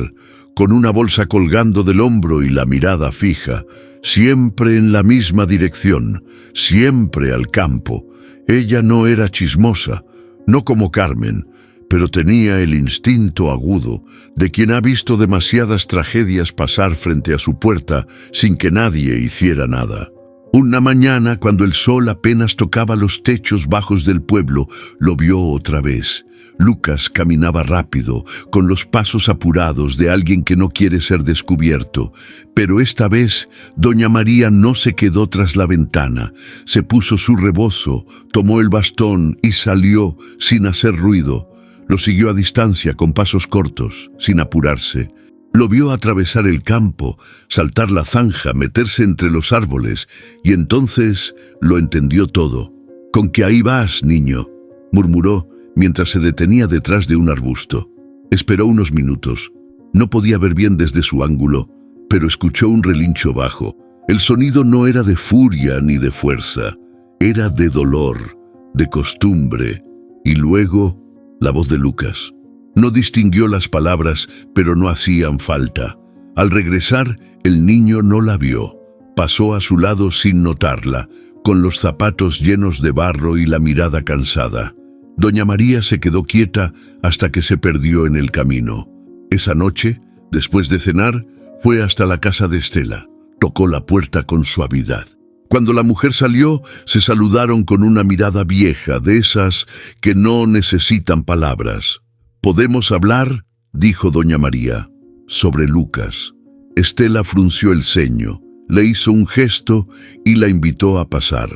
con una bolsa colgando del hombro y la mirada fija, siempre en la misma dirección, siempre al campo. Ella no era chismosa, no como Carmen, pero tenía el instinto agudo de quien ha visto demasiadas tragedias pasar frente a su puerta sin que nadie hiciera nada. Una mañana, cuando el sol apenas tocaba los techos bajos del pueblo, lo vio otra vez. Lucas caminaba rápido, con los pasos apurados de alguien que no quiere ser descubierto. Pero esta vez, doña María no se quedó tras la ventana. Se puso su rebozo, tomó el bastón y salió sin hacer ruido. Lo siguió a distancia, con pasos cortos, sin apurarse. Lo vio atravesar el campo, saltar la zanja, meterse entre los árboles, y entonces lo entendió todo. «¿Con qué ahí vas, niño?», murmuró mientras se detenía detrás de un arbusto. Esperó unos minutos. No podía ver bien desde su ángulo, pero escuchó un relincho bajo. El sonido no era de furia ni de fuerza, era de dolor, de costumbre, y luego la voz de Lucas. No distinguió las palabras, pero no hacían falta. Al regresar, el niño no la vio. Pasó a su lado sin notarla, con los zapatos llenos de barro y la mirada cansada. Doña María se quedó quieta hasta que se perdió en el camino. Esa noche, después de cenar, fue hasta la casa de Estela. Tocó la puerta con suavidad. Cuando la mujer salió, se saludaron con una mirada vieja, de esas que no necesitan palabras. «¿Podemos hablar?», dijo doña María. «Sobre Lucas». Estela frunció el ceño, le hizo un gesto y la invitó a pasar.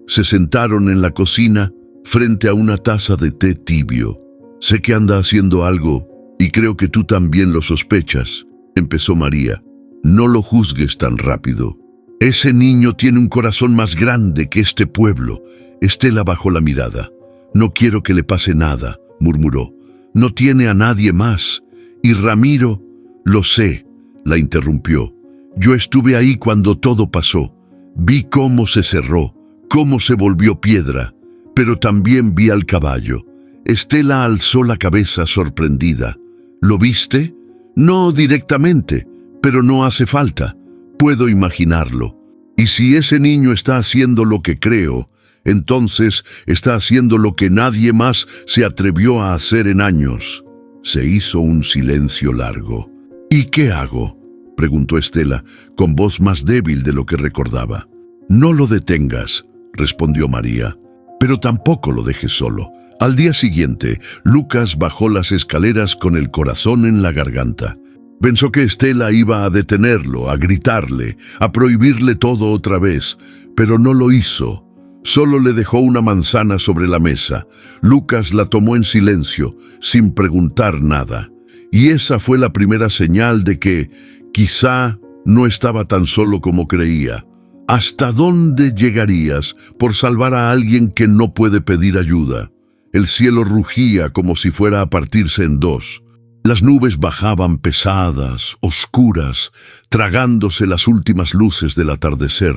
Se sentaron en la cocina, frente a una taza de té tibio. «Sé que anda haciendo algo, y creo que tú también lo sospechas», empezó María. «No lo juzgues tan rápido. Ese niño tiene un corazón más grande que este pueblo». Estela bajó la mirada. «No quiero que le pase nada», murmuró. «No tiene a nadie más. Y Ramiro...». «Lo sé», la interrumpió. «Yo estuve ahí cuando todo pasó. Vi cómo se cerró, cómo se volvió piedra, pero también vi al caballo». Estela alzó la cabeza sorprendida. «¿Lo viste?». «No directamente, pero no hace falta. Puedo imaginarlo. Y si ese niño está haciendo lo que creo, entonces está haciendo lo que nadie más se atrevió a hacer en años». Se hizo un silencio largo. «¿Y qué hago?», preguntó Estela, con voz más débil de lo que recordaba. «No lo detengas», respondió María, «pero tampoco lo dejes solo». Al día siguiente, Lucas bajó las escaleras con el corazón en la garganta. Pensó que Estela iba a detenerlo, a gritarle, a prohibirle todo otra vez, pero no lo hizo. Solo le dejó una manzana sobre la mesa. Lucas la tomó en silencio, sin preguntar nada. Y esa fue la primera señal de que, quizá, no estaba tan solo como creía. ¿Hasta dónde llegarías por salvar a alguien que no puede pedir ayuda? El cielo rugía como si fuera a partirse en dos. Las nubes bajaban pesadas, oscuras, tragándose las últimas luces del atardecer,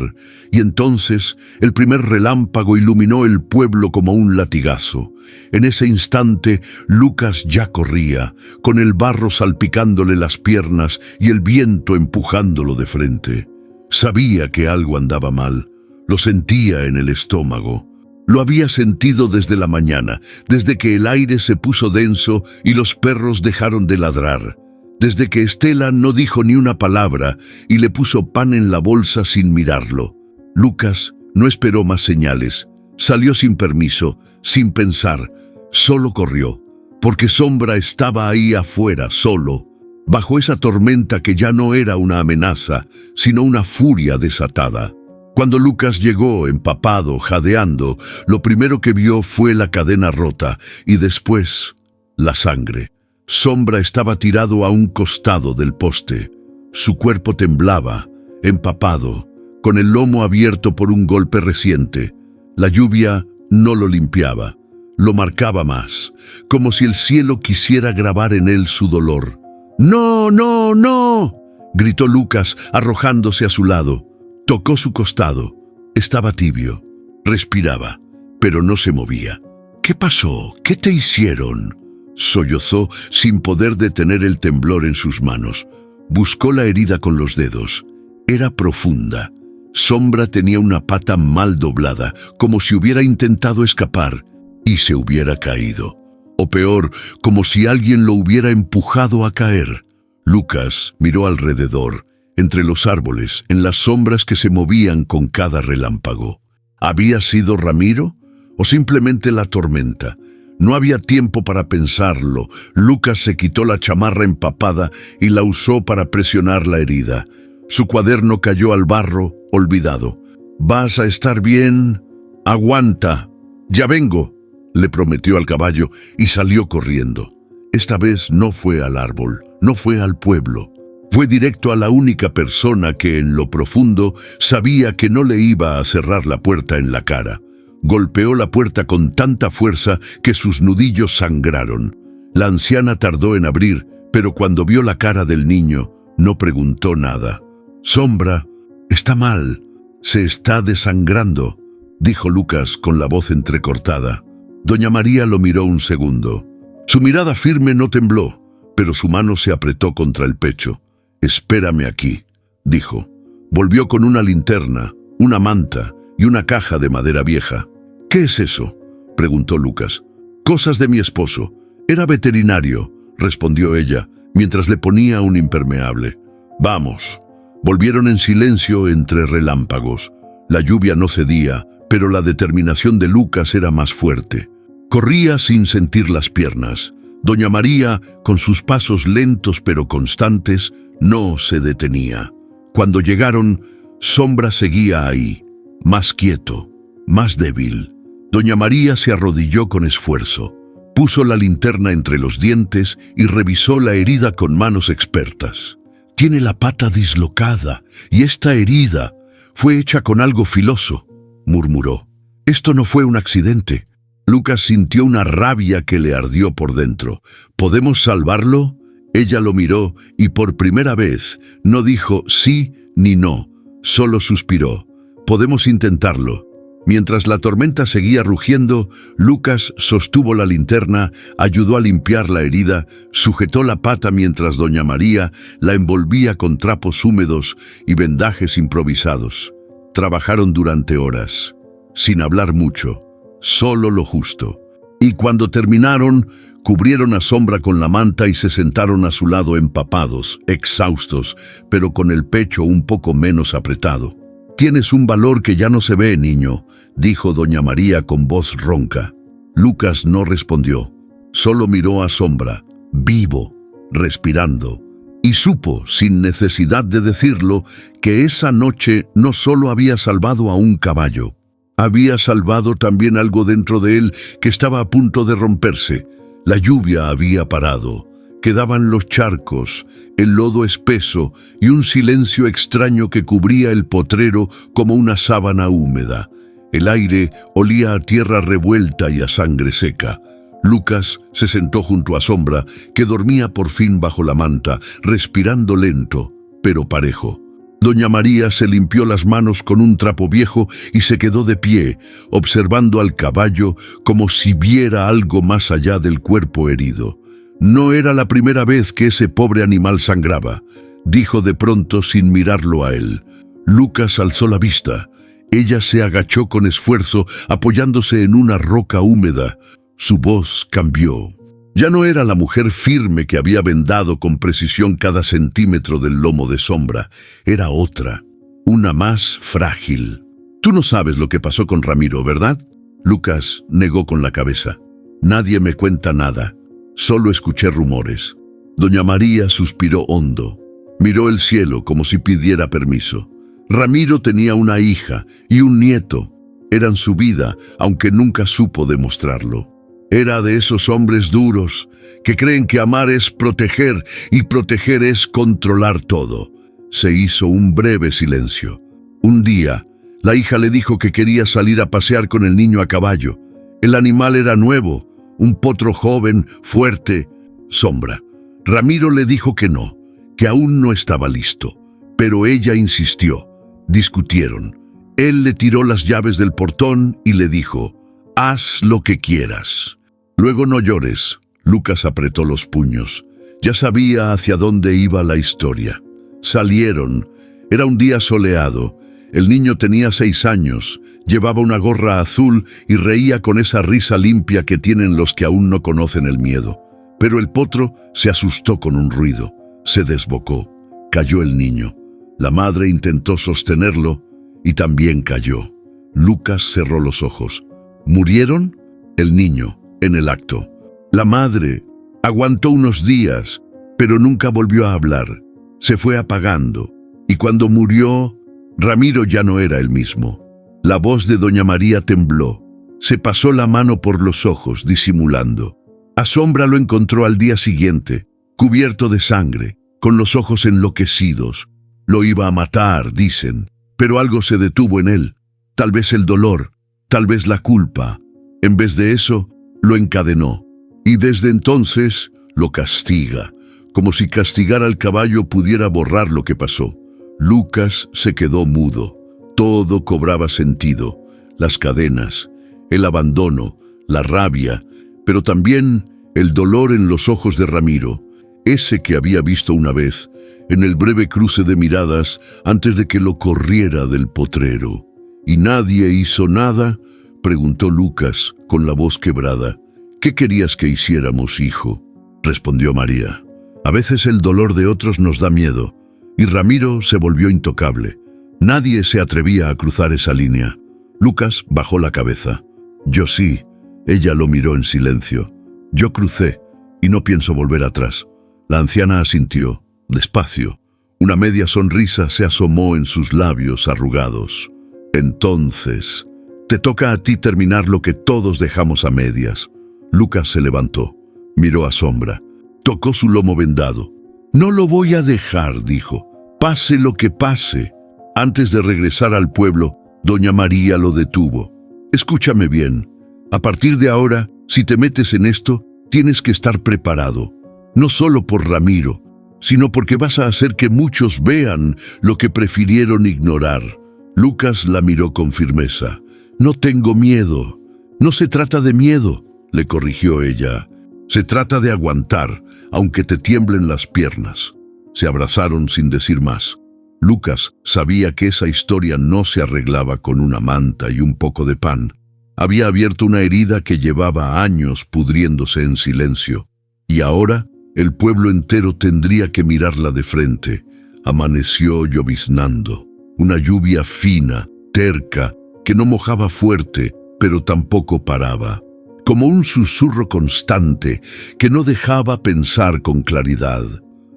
y entonces el primer relámpago iluminó el pueblo como un latigazo. En ese instante, Lucas ya corría, con el barro salpicándole las piernas y el viento empujándolo de frente. Sabía que algo andaba mal, lo sentía en el estómago. Lo había sentido desde la mañana, desde que el aire se puso denso y los perros dejaron de ladrar, desde que Estela no dijo ni una palabra y le puso pan en la bolsa sin mirarlo. Lucas no esperó más señales, salió sin permiso, sin pensar, solo corrió, porque Sombra estaba ahí afuera, solo, bajo esa tormenta que ya no era una amenaza, sino una furia desatada. Cuando Lucas llegó, empapado, jadeando, lo primero que vio fue la cadena rota y después la sangre. Sombra estaba tirado a un costado del poste. Su cuerpo temblaba, empapado, con el lomo abierto por un golpe reciente. La lluvia no lo limpiaba, lo marcaba más, como si el cielo quisiera grabar en él su dolor. «¡No, no, no!», gritó Lucas, arrojándose a su lado. Tocó su costado. Estaba tibio. Respiraba, pero no se movía. «¿Qué pasó? ¿Qué te hicieron?», sollozó sin poder detener el temblor en sus manos. Buscó la herida con los dedos. Era profunda. Sombra tenía una pata mal doblada, como si hubiera intentado escapar y se hubiera caído. O peor, como si alguien lo hubiera empujado a caer. Lucas miró alrededor, entre los árboles, en las sombras que se movían con cada relámpago. ¿Había sido Ramiro o simplemente la tormenta? No había tiempo para pensarlo. Lucas se quitó la chamarra empapada y la usó para presionar la herida. Su cuaderno cayó al barro, olvidado. «¿Vas a estar bien? Aguanta. Ya vengo», le prometió al caballo y salió corriendo. Esta vez no fue al árbol, no fue al pueblo. Fue directo a la única persona que en lo profundo sabía que no le iba a cerrar la puerta en la cara. Golpeó la puerta con tanta fuerza que sus nudillos sangraron. La anciana tardó en abrir, pero cuando vio la cara del niño, no preguntó nada. «Sombra, está mal, se está desangrando», dijo Lucas con la voz entrecortada. Doña María lo miró un segundo. Su mirada firme no tembló, pero su mano se apretó contra el pecho. «Espérame aquí», dijo. Volvió con una linterna, una manta y una caja de madera vieja. «¿Qué es eso?», preguntó Lucas. «Cosas de mi esposo. Era veterinario», respondió ella, mientras le ponía un impermeable. «Vamos». Volvieron en silencio entre relámpagos. La lluvia no cedía, pero la determinación de Lucas era más fuerte. Corría sin sentir las piernas. Doña María, con sus pasos lentos pero constantes, no se detenía. Cuando llegaron, Sombra seguía ahí, más quieto, más débil. Doña María se arrodilló con esfuerzo. Puso la linterna entre los dientes y revisó la herida con manos expertas. «Tiene la pata dislocada y esta herida fue hecha con algo filoso», murmuró. «Esto no fue un accidente». Lucas sintió una rabia que le ardió por dentro. «¿Podemos salvarlo?». Ella lo miró y por primera vez no dijo sí ni no, solo suspiró. «Podemos intentarlo». Mientras la tormenta seguía rugiendo, Lucas sostuvo la linterna, ayudó a limpiar la herida, sujetó la pata mientras doña María la envolvía con trapos húmedos y vendajes improvisados. Trabajaron durante horas, sin hablar mucho, solo lo justo. Y cuando terminaron, cubrieron a Sombra con la manta y se sentaron a su lado empapados, exhaustos, pero con el pecho un poco menos apretado. «Tienes un valor que ya no se ve, niño», dijo doña María con voz ronca. Lucas no respondió, solo miró a Sombra, vivo, respirando, y supo, sin necesidad de decirlo, que esa noche no solo había salvado a un caballo, había salvado también algo dentro de él que estaba a punto de romperse. La lluvia había parado. Quedaban los charcos, el lodo espeso y un silencio extraño que cubría el potrero como una sábana húmeda. El aire olía a tierra revuelta y a sangre seca. Lucas se sentó junto a Sombra, que dormía por fin bajo la manta, respirando lento, pero parejo. Doña María se limpió las manos con un trapo viejo y se quedó de pie, observando al caballo como si viera algo más allá del cuerpo herido. «No era la primera vez que ese pobre animal sangraba», dijo de pronto sin mirarlo a él. Lucas alzó la vista. Ella se agachó con esfuerzo, apoyándose en una roca húmeda. Su voz cambió. Ya no era la mujer firme que había vendado con precisión cada centímetro del lomo de Sombra. Era otra, una más frágil. «Tú no sabes lo que pasó con Ramiro, ¿verdad?». Lucas negó con la cabeza. «Nadie me cuenta nada. Solo escuché rumores». Doña María suspiró hondo. Miró el cielo como si pidiera permiso. Ramiro tenía una hija y un nieto. Eran su vida, aunque nunca supo demostrarlo. Era de esos hombres duros que creen que amar es proteger y proteger es controlar todo. Se hizo un breve silencio. Un día, la hija le dijo que quería salir a pasear con el niño a caballo. El animal era nuevo, un potro joven, fuerte. Sombra. Ramiro le dijo que no, que aún no estaba listo, pero ella insistió. Discutieron. Él le tiró las llaves del portón y le dijo: «Haz lo que quieras». «Luego no llores». Lucas apretó los puños. Ya sabía hacia dónde iba la historia. Salieron. Era un día soleado. El niño tenía 6 años, llevaba una gorra azul y reía con esa risa limpia que tienen los que aún no conocen el miedo. Pero el potro se asustó con un ruido. Se desbocó. Cayó el niño. La madre intentó sostenerlo y también cayó. Lucas cerró los ojos. ¿Murieron? El niño, en el acto. La madre aguantó unos días, pero nunca volvió a hablar. Se fue apagando. Y cuando murió, Ramiro ya no era el mismo. La voz de doña María tembló. Se pasó la mano por los ojos, disimulando. Asombra lo encontró al día siguiente, cubierto de sangre, con los ojos enloquecidos. Lo iba a matar, dicen, pero algo se detuvo en él. Tal vez el dolor, tal vez la culpa. En vez de eso, lo encadenó. Y desde entonces lo castiga, como si castigar al caballo pudiera borrar lo que pasó. Lucas se quedó mudo. Todo cobraba sentido. Las cadenas, el abandono, la rabia, pero también el dolor en los ojos de Ramiro, ese que había visto una vez, en el breve cruce de miradas antes de que lo corriera del potrero. ¿Y nadie hizo nada?, preguntó Lucas con la voz quebrada. ¿Qué querías que hiciéramos, hijo?, respondió María. A veces el dolor de otros nos da miedo, y Ramiro se volvió intocable. Nadie se atrevía a cruzar esa línea. Lucas bajó la cabeza. Yo sí. Ella lo miró en silencio. Yo crucé, y no pienso volver atrás. La anciana asintió, despacio. Una media sonrisa se asomó en sus labios arrugados. Entonces, te toca a ti terminar lo que todos dejamos a medias. Lucas se levantó, miró a Sombra, tocó su lomo vendado. No lo voy a dejar, dijo, pase lo que pase. Antes de regresar al pueblo, doña María lo detuvo. Escúchame bien. A partir de ahora, si te metes en esto, tienes que estar preparado. No solo por Ramiro, sino porque vas a hacer que muchos vean lo que prefirieron ignorar. Lucas la miró con firmeza. No tengo miedo. No se trata de miedo, le corrigió ella. Se trata de aguantar, aunque te tiemblen las piernas. Se abrazaron sin decir más. Lucas sabía que esa historia no se arreglaba con una manta y un poco de pan. Había abierto una herida que llevaba años pudriéndose en silencio. Y ahora el pueblo entero tendría que mirarla de frente. Amaneció lloviznando. Una lluvia fina, terca, que no mojaba fuerte, pero tampoco paraba. Como un susurro constante que no dejaba pensar con claridad.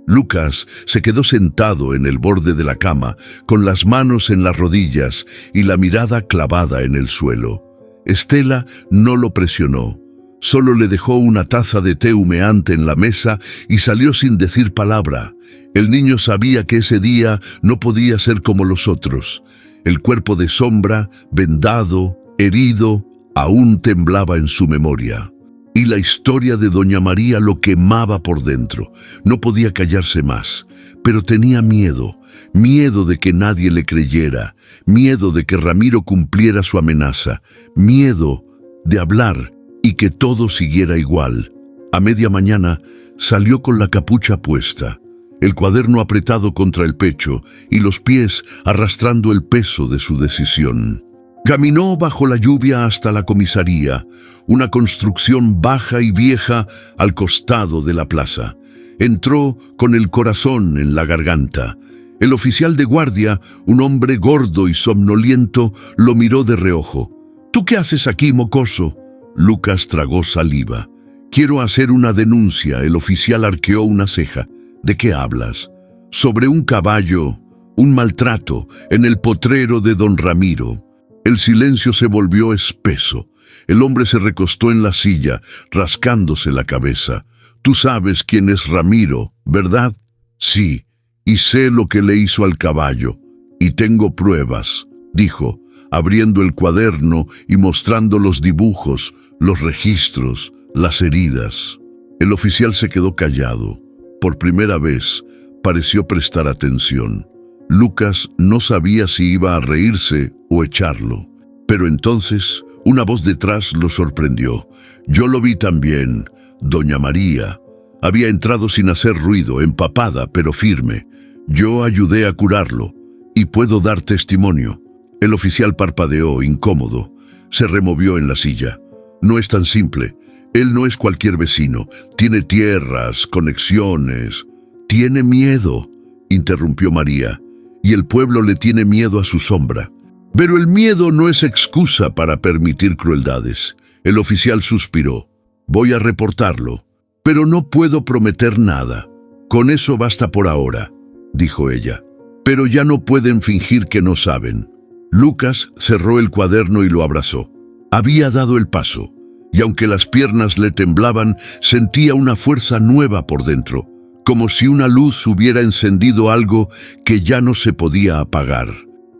Lucas se quedó sentado en el borde de la cama, con las manos en las rodillas y la mirada clavada en el suelo. Estela no lo presionó. Solo le dejó una taza de té humeante en la mesa y salió sin decir palabra. El niño sabía que ese día no podía ser como los otros. El cuerpo de Sombra, vendado, herido, aún temblaba en su memoria. Y la historia de doña María lo quemaba por dentro. No podía callarse más, pero tenía miedo. Miedo de que nadie le creyera. Miedo de que Ramiro cumpliera su amenaza. Miedo de hablar y que todo siguiera igual. A media mañana salió con la capucha puesta, el cuaderno apretado contra el pecho y los pies arrastrando el peso de su decisión. Caminó bajo la lluvia hasta la comisaría, una construcción baja y vieja al costado de la plaza. Entró con el corazón en la garganta. El oficial de guardia, un hombre gordo y somnoliento, lo miró de reojo. ¿Tú qué haces aquí, mocoso? Lucas tragó saliva. Quiero hacer una denuncia. El oficial arqueó una ceja. ¿De qué hablas? Sobre un caballo, un maltrato, en el potrero de don Ramiro. El silencio se volvió espeso. El hombre se recostó en la silla, rascándose la cabeza. Tú sabes quién es Ramiro, ¿verdad? Sí, y sé lo que le hizo al caballo. Y tengo pruebas, dijo, abriendo el cuaderno y mostrando los dibujos, los registros, las heridas. El oficial se quedó callado. Por primera vez, pareció prestar atención. Lucas no sabía si iba a reírse o echarlo. Pero entonces, una voz detrás lo sorprendió. Yo lo vi también, doña María. Había entrado sin hacer ruido, empapada pero firme. Yo ayudé a curarlo y puedo dar testimonio. El oficial parpadeó, incómodo. Se removió en la silla. No es tan simple. Él no es cualquier vecino. Tiene tierras, conexiones. Tiene miedo, interrumpió María, y el pueblo le tiene miedo a su sombra. Pero el miedo no es excusa para permitir crueldades. El oficial suspiró. Voy a reportarlo, pero no puedo prometer nada. Con eso basta por ahora, dijo ella. Pero ya no pueden fingir que no saben. Lucas cerró el cuaderno y lo abrazó. Había dado el paso, y aunque las piernas le temblaban, sentía una fuerza nueva por dentro, como si una luz hubiera encendido algo que ya no se podía apagar.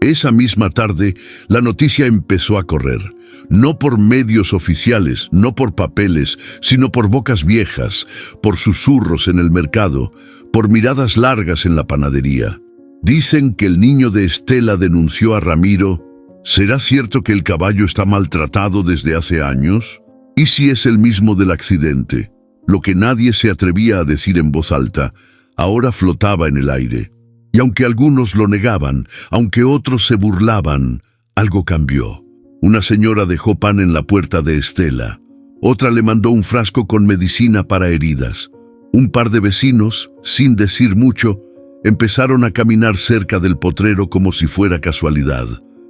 Esa misma tarde, la noticia empezó a correr, no por medios oficiales, no por papeles, sino por bocas viejas, por susurros en el mercado, por miradas largas en la panadería. Dicen que el niño de Estela denunció a Ramiro. ¿Será cierto que el caballo está maltratado desde hace años? ¿Y si es el mismo del accidente? Lo que nadie se atrevía a decir en voz alta, ahora flotaba en el aire. Y aunque algunos lo negaban, aunque otros se burlaban, algo cambió. Una señora dejó pan en la puerta de Estela. Otra le mandó un frasco con medicina para heridas. Un par de vecinos, sin decir mucho, empezaron a caminar cerca del potrero como si fuera casualidad.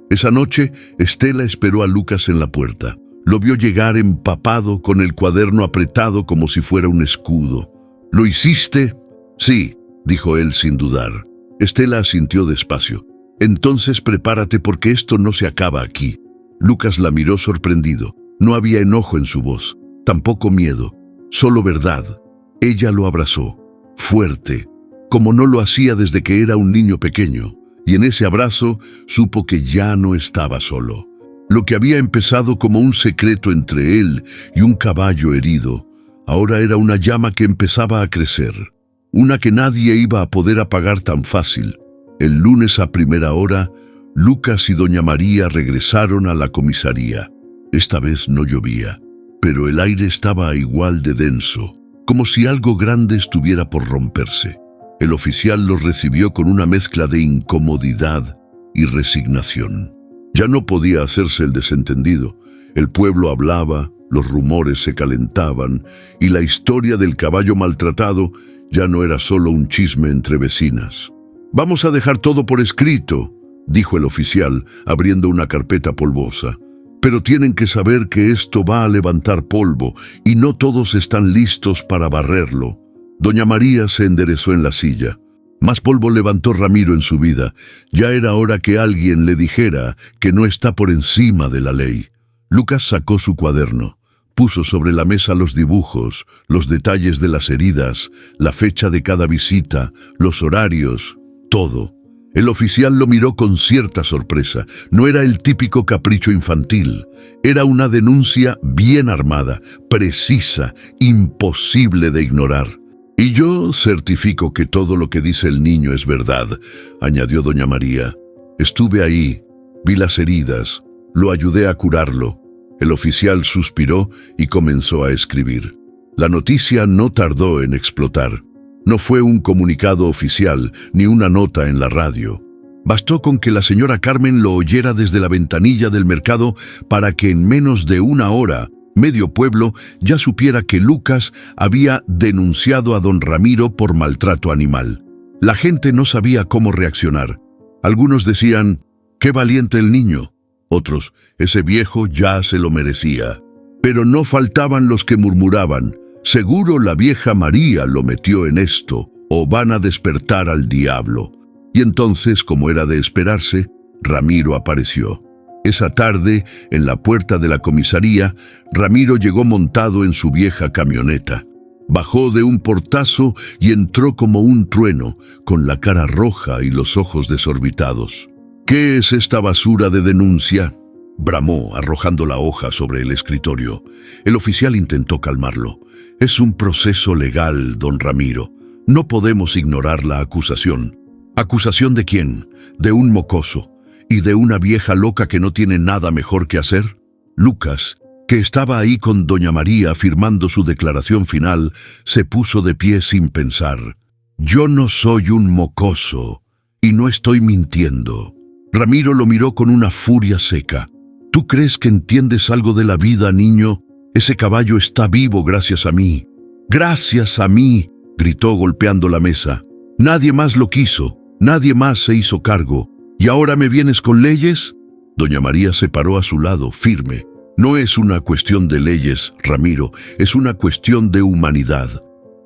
Esa noche, Estela esperó a Lucas en la puerta. Lo vio llegar empapado, con el cuaderno apretado como si fuera un escudo. ¿Lo hiciste? Sí, dijo él sin dudar. Estela asintió despacio. Entonces prepárate porque esto no se acaba aquí. Lucas la miró sorprendido. No había enojo en su voz, tampoco miedo, solo verdad. Ella lo abrazó, fuerte, como no lo hacía desde que era un niño pequeño, y en ese abrazo supo que ya no estaba solo. Lo que había empezado como un secreto entre él y un caballo herido, ahora era una llama que empezaba a crecer, una que nadie iba a poder apagar tan fácil. El lunes a primera hora, Lucas y doña María regresaron a la comisaría. Esta vez no llovía, pero el aire estaba igual de denso, como si algo grande estuviera por romperse. El oficial los recibió con una mezcla de incomodidad y resignación. Ya no podía hacerse el desentendido. El pueblo hablaba, los rumores se calentaban, y la historia del caballo maltratado ya no era solo un chisme entre vecinas. «Vamos a dejar todo por escrito», dijo el oficial, abriendo una carpeta polvosa. «Pero tienen que saber que esto va a levantar polvo, y no todos están listos para barrerlo». Doña María se enderezó en la silla. Más polvo levantó Ramiro en su vida. Ya era hora que alguien le dijera que no está por encima de la ley. Lucas sacó su cuaderno. Puso sobre la mesa los dibujos, los detalles de las heridas, la fecha de cada visita, los horarios, todo. El oficial lo miró con cierta sorpresa. No era el típico capricho infantil. Era una denuncia bien armada, precisa, imposible de ignorar. «Y yo certifico que todo lo que dice el niño es verdad», añadió doña María. «Estuve ahí, vi las heridas, lo ayudé a curarlo». El oficial suspiró y comenzó a escribir. La noticia no tardó en explotar. No fue un comunicado oficial ni una nota en la radio. Bastó con que la señora Carmen lo oyera desde la ventanilla del mercado para que en menos de una hora medio pueblo ya supiera que Lucas había denunciado a don Ramiro por maltrato animal. La gente no sabía cómo reaccionar. Algunos decían, «¡Qué valiente el niño!». Otros, «Ese viejo ya se lo merecía». Pero no faltaban los que murmuraban, «Seguro la vieja María lo metió en esto, o van a despertar al diablo». Y entonces, como era de esperarse, Ramiro apareció. Esa tarde, en la puerta de la comisaría, Ramiro llegó montado en su vieja camioneta. Bajó de un portazo y entró como un trueno, con la cara roja y los ojos desorbitados. «¿Qué es esta basura de denuncia?», bramó, arrojando la hoja sobre el escritorio. El oficial intentó calmarlo. «Es un proceso legal, don Ramiro. No podemos ignorar la acusación». «¿Acusación de quién? De un mocoso. ¿Y de una vieja loca que no tiene nada mejor que hacer?». Lucas, que estaba ahí con doña María firmando su declaración final, se puso de pie sin pensar. «Yo no soy un mocoso, y no estoy mintiendo». Ramiro lo miró con una furia seca. «¿Tú crees que entiendes algo de la vida, niño? Ese caballo está vivo gracias a mí». «¡Gracias a mí!», gritó golpeando la mesa. «Nadie más lo quiso, nadie más se hizo cargo. ¿Y ahora me vienes con leyes?». Doña María se paró a su lado, firme. «No es una cuestión de leyes, Ramiro, es una cuestión de humanidad».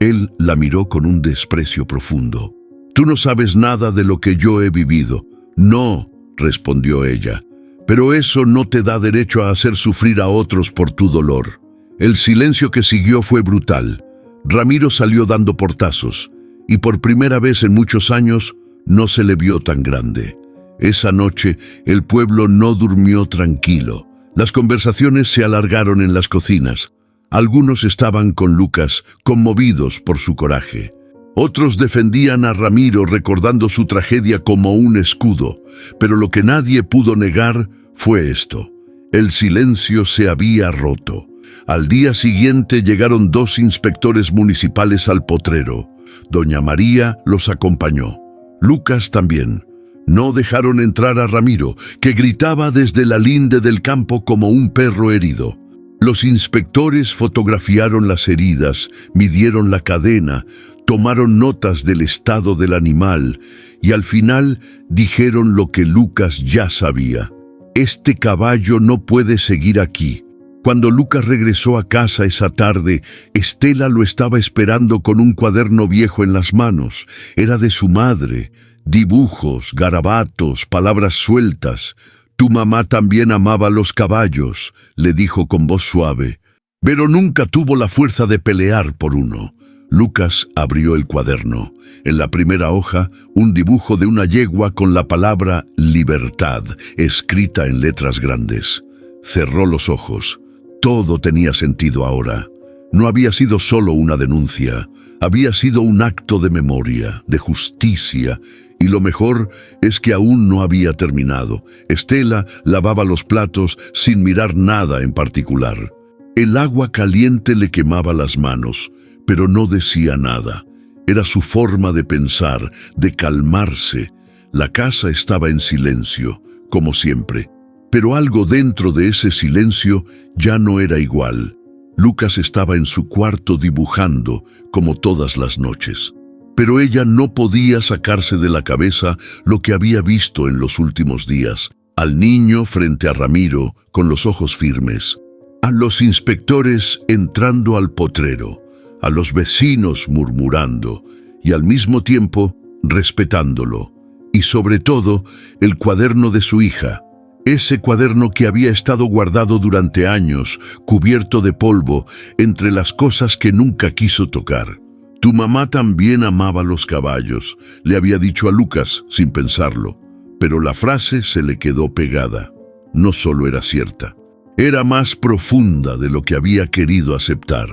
Él la miró con un desprecio profundo. «Tú no sabes nada de lo que yo he vivido». «No», respondió ella, «pero eso no te da derecho a hacer sufrir a otros por tu dolor». El silencio que siguió fue brutal. Ramiro salió dando portazos, y por primera vez en muchos años no se le vio tan grande. Esa noche el pueblo no durmió tranquilo. Las conversaciones se alargaron en las cocinas. Algunos estaban con Lucas, conmovidos por su coraje. Otros defendían a Ramiro recordando su tragedia como un escudo, pero lo que nadie pudo negar fue esto: el silencio se había roto. Al día siguiente llegaron 2 inspectores municipales al potrero. Doña María los acompañó. Lucas también. No dejaron entrar a Ramiro, que gritaba desde la linde del campo como un perro herido. Los inspectores fotografiaron las heridas, midieron la cadena, tomaron notas del estado del animal y al final dijeron lo que Lucas ya sabía. «Este caballo no puede seguir aquí». Cuando Lucas regresó a casa esa tarde, Estela lo estaba esperando con un cuaderno viejo en las manos. Era de su madre. Dibujos, garabatos, palabras sueltas. «Tu mamá también amaba los caballos», le dijo con voz suave, «pero nunca tuvo la fuerza de pelear por uno». Lucas abrió el cuaderno. En la primera hoja, un dibujo de una yegua con la palabra «libertad» escrita en letras grandes. Cerró los ojos. Todo tenía sentido ahora. No había sido solo una denuncia, había sido un acto de memoria, de justicia, y lo mejor es que aún no había terminado. Estela lavaba los platos sin mirar nada en particular. El agua caliente le quemaba las manos, pero no decía nada. Era su forma de pensar, de calmarse. La casa estaba en silencio, como siempre. Pero algo dentro de ese silencio ya no era igual. Lucas estaba en su cuarto dibujando, como todas las noches. Pero ella no podía sacarse de la cabeza lo que había visto en los últimos días. Al niño frente a Ramiro, con los ojos firmes. A los inspectores entrando al potrero. A los vecinos murmurando. Y al mismo tiempo respetándolo. Y sobre todo, el cuaderno de su hija. Ese cuaderno que había estado guardado durante años, cubierto de polvo, entre las cosas que nunca quiso tocar. «Tu mamá también amaba los caballos», le había dicho a Lucas, sin pensarlo. Pero la frase se le quedó pegada. No solo era cierta, era más profunda de lo que había querido aceptar.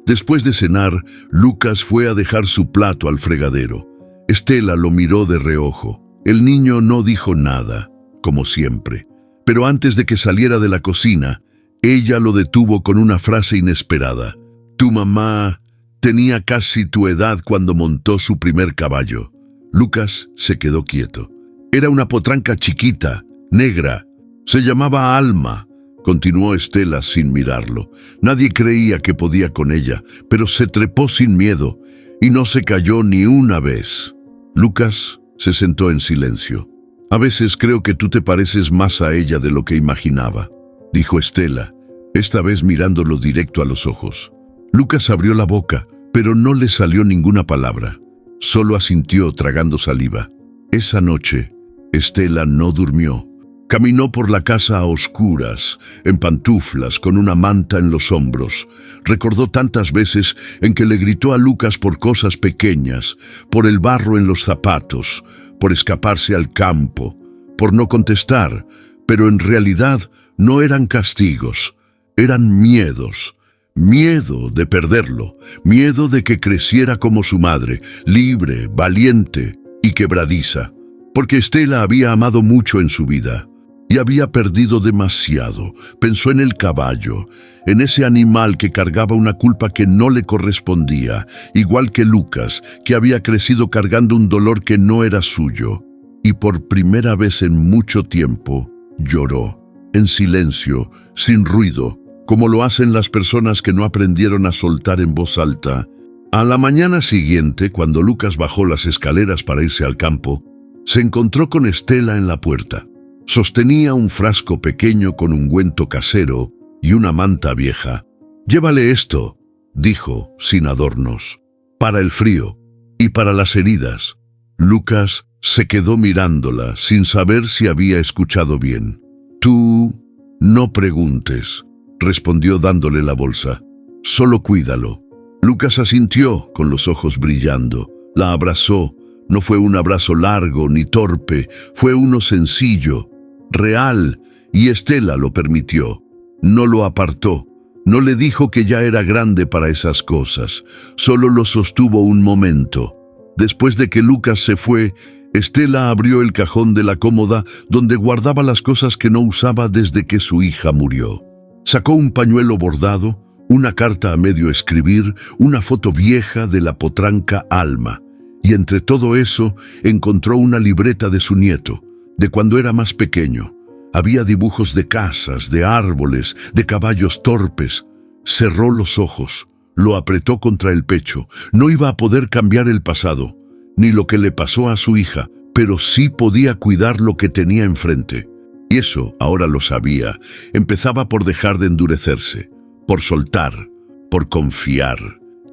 Después de cenar, Lucas fue a dejar su plato al fregadero. Estela lo miró de reojo. El niño no dijo nada, como siempre. Pero antes de que saliera de la cocina, ella lo detuvo con una frase inesperada. «Tu mamá tenía casi tu edad cuando montó su primer caballo». Lucas se quedó quieto. «Era una potranca chiquita, negra. Se llamaba Alma», continuó Estela sin mirarlo. «Nadie creía que podía con ella, pero se trepó sin miedo y no se cayó ni una vez». Lucas se sentó en silencio. «A veces creo que tú te pareces más a ella de lo que imaginaba», dijo Estela, esta vez mirándolo directo a los ojos. Lucas abrió la boca, pero no le salió ninguna palabra. Solo asintió tragando saliva. Esa noche, Estela no durmió. Caminó por la casa a oscuras, en pantuflas, con una manta en los hombros. Recordó tantas veces en que le gritó a Lucas por cosas pequeñas, por el barro en los zapatos, por escaparse al campo, por no contestar, pero en realidad no eran castigos, eran miedos. Miedo de perderlo, miedo de que creciera como su madre, libre, valiente y quebradiza. Porque Estela había amado mucho en su vida. y había perdido demasiado. Pensó en el caballo, en ese animal que cargaba una culpa que no le correspondía, igual que Lucas, que había crecido cargando un dolor que no era suyo. Y por primera vez en mucho tiempo, lloró, en silencio, sin ruido, como lo hacen las personas que no aprendieron a soltar en voz alta. A la mañana siguiente, cuando Lucas bajó las escaleras para irse al campo, se encontró con Estela en la puerta. Sostenía un frasco pequeño con ungüento casero y una manta vieja. «Llévale esto», dijo, sin adornos, «para el frío y para las heridas». Lucas se quedó mirándola sin saber si había escuchado bien. «Tú no preguntes», respondió dándole la bolsa. «Solo cuídalo». Lucas asintió con los ojos brillando. La abrazó. No fue un abrazo largo ni torpe, fue uno sencillo, real, y Estela lo permitió. No lo apartó, no le dijo que ya era grande para esas cosas, solo lo sostuvo un momento. Después de que Lucas se fue, Estela abrió el cajón de la cómoda donde guardaba las cosas que no usaba desde que su hija murió. Sacó un pañuelo bordado, una carta a medio escribir, una foto vieja de la potranca Alma, y entre todo eso encontró una libreta de su nieto, de cuando era más pequeño. Había dibujos de casas, de árboles, de caballos torpes. Cerró los ojos, lo apretó contra el pecho. No iba a poder cambiar el pasado, ni lo que le pasó a su hija, pero sí podía cuidar lo que tenía enfrente. Y eso, ahora lo sabía, empezaba por dejar de endurecerse, por soltar, por confiar.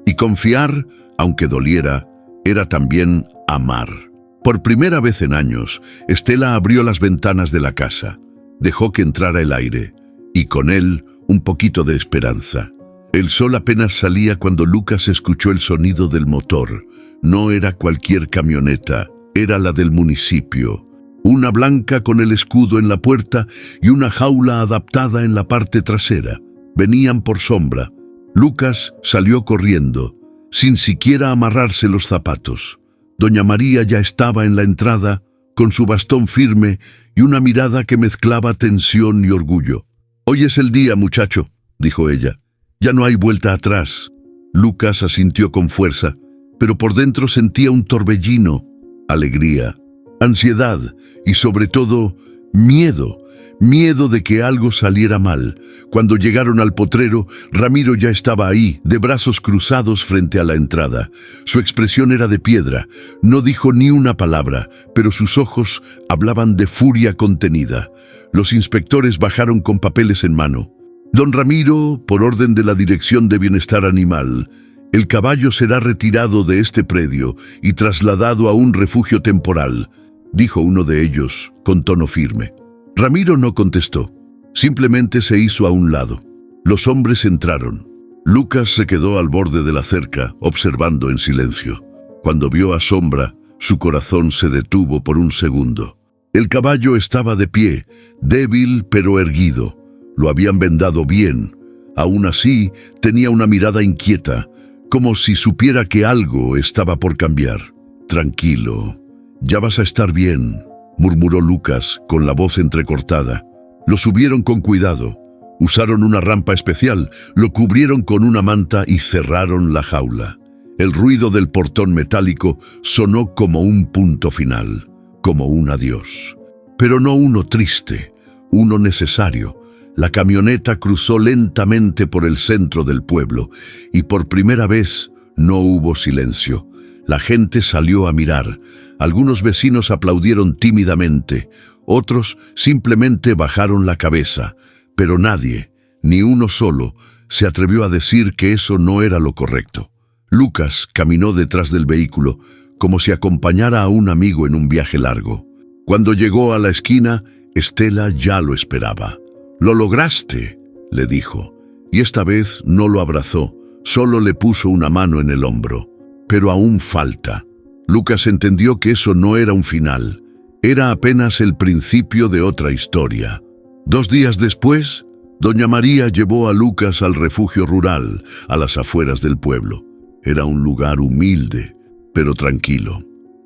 Y confiar, aunque doliera, era también amar. Por primera vez en años, Estela abrió las ventanas de la casa. Dejó que entrara el aire, y con él un poquito de esperanza. El sol apenas salía cuando Lucas escuchó el sonido del motor. No era cualquier camioneta, era la del municipio. Una blanca con el escudo en la puerta y una jaula adaptada en la parte trasera. Venían por sombra. Lucas salió corriendo, sin siquiera amarrarse los zapatos. Doña María ya estaba en la entrada, con su bastón firme y una mirada que mezclaba tensión y orgullo. «Hoy es el día, muchacho», dijo ella. «Ya no hay vuelta atrás». Lucas asintió con fuerza, pero por dentro sentía un torbellino, alegría, ansiedad y sobre todo miedo. Miedo de que algo saliera mal. Cuando llegaron al potrero, Ramiro ya estaba ahí, de brazos cruzados frente a la entrada. Su expresión era de piedra. No dijo ni una palabra, pero sus ojos hablaban de furia contenida. Los inspectores bajaron con papeles en mano. «Don Ramiro, por orden de la Dirección de Bienestar Animal, el caballo será retirado de este predio y trasladado a un refugio temporal», dijo uno de ellos, con tono firme. Ramiro no contestó, simplemente se hizo a un lado. Los hombres entraron. Lucas se quedó al borde de la cerca, observando en silencio. Cuando vio a Sombra, su corazón se detuvo por un segundo. El caballo estaba de pie, débil pero erguido. Lo habían vendado bien. Aún así, tenía una mirada inquieta, como si supiera que algo estaba por cambiar. «Tranquilo, ya vas a estar bien», murmuró Lucas, con la voz entrecortada. Lo subieron con cuidado. Usaron una rampa especial, lo cubrieron con una manta y cerraron la jaula. El ruido del portón metálico sonó como un punto final, como un adiós. Pero no uno triste, uno necesario. La camioneta cruzó lentamente por el centro del pueblo y por primera vez no hubo silencio. La gente salió a mirar. Algunos vecinos aplaudieron tímidamente, otros simplemente bajaron la cabeza, pero nadie, ni uno solo, se atrevió a decir que eso no era lo correcto. Lucas caminó detrás del vehículo, como si acompañara a un amigo en un viaje largo. Cuando llegó a la esquina, Estela ya lo esperaba. «Lo lograste», le dijo, y esta vez no lo abrazó, solo le puso una mano en el hombro. «Pero aún falta». Lucas entendió que eso no era un final, era apenas el principio de otra historia. 2 días después, doña María llevó a Lucas al refugio rural, a las afueras del pueblo. Era un lugar humilde, pero tranquilo.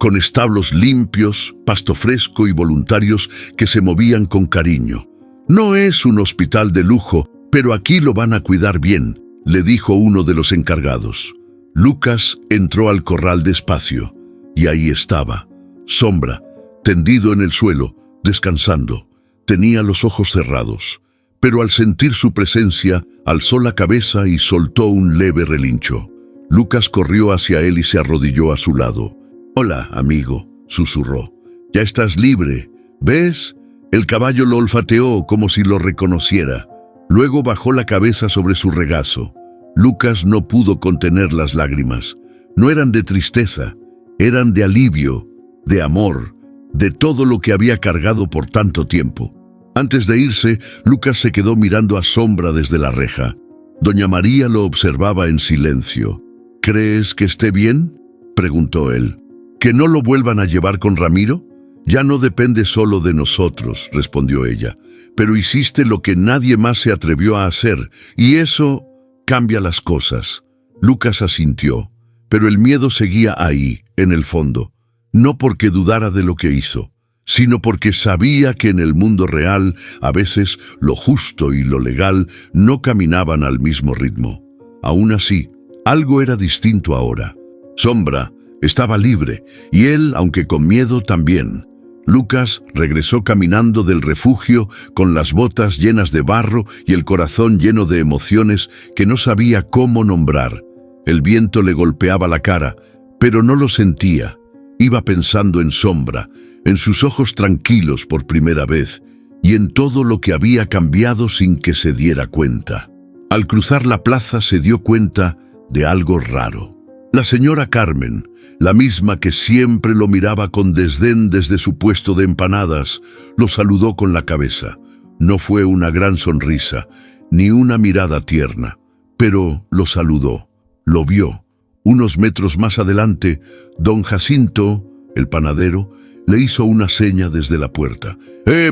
con establos limpios, pasto fresco y voluntarios que se movían con cariño. «No es un hospital de lujo, pero aquí lo van a cuidar bien», le dijo uno de los encargados. Lucas entró al corral despacio, y ahí estaba, Sombra, tendido en el suelo, descansando. Tenía los ojos cerrados, pero al sentir su presencia, alzó la cabeza y soltó un leve relincho. Lucas corrió hacia él y se arrodilló a su lado. «Hola, amigo», susurró. «Ya estás libre. ¿Ves?» El caballo lo olfateó como si lo reconociera. Luego bajó la cabeza sobre su regazo. Lucas no pudo contener las lágrimas. No eran de tristeza, eran de alivio, de amor, de todo lo que había cargado por tanto tiempo. Antes de irse, Lucas se quedó mirando a Sombra desde la reja. Doña María lo observaba en silencio. «¿Crees que esté bien?», preguntó él. «¿Que no lo vuelvan a llevar con Ramiro?» «Ya no depende solo de nosotros», respondió ella. «Pero hiciste lo que nadie más se atrevió a hacer, y eso cambia las cosas». Lucas asintió, pero el miedo seguía ahí, en el fondo. No porque dudara de lo que hizo, sino porque sabía que en el mundo real, a veces, lo justo y lo legal no caminaban al mismo ritmo. Aún así, algo era distinto ahora. Sombra estaba libre, y él, aunque con miedo, también. Lucas regresó caminando del refugio con las botas llenas de barro y el corazón lleno de emociones que no sabía cómo nombrar. El viento le golpeaba la cara, pero no lo sentía. Iba pensando en Sombra, en sus ojos tranquilos por primera vez, y en todo lo que había cambiado sin que se diera cuenta. Al cruzar la plaza se dio cuenta de algo raro. La señora Carmen, la misma que siempre lo miraba con desdén desde su puesto de empanadas, lo saludó con la cabeza. No fue una gran sonrisa, ni una mirada tierna, pero lo saludó, lo vio. Unos metros más adelante, don Jacinto, el panadero, le hizo una seña desde la puerta.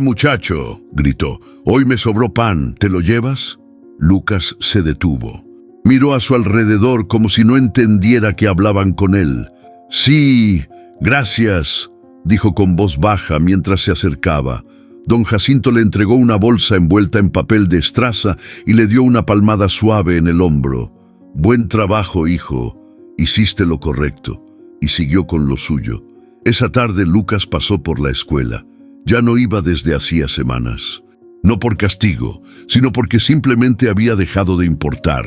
Muchacho!, gritó. «Hoy me sobró pan, ¿te lo llevas?» Lucas se detuvo. Miró a su alrededor como si no entendiera que hablaban con él. «Sí, gracias», dijo con voz baja mientras se acercaba. Don Jacinto le entregó una bolsa envuelta en papel de estraza y le dio una palmada suave en el hombro. «Buen trabajo, hijo. Hiciste lo correcto», y siguió con lo suyo. Esa tarde Lucas pasó por la escuela. Ya no iba desde hacía semanas. No por castigo, sino porque simplemente había dejado de importar.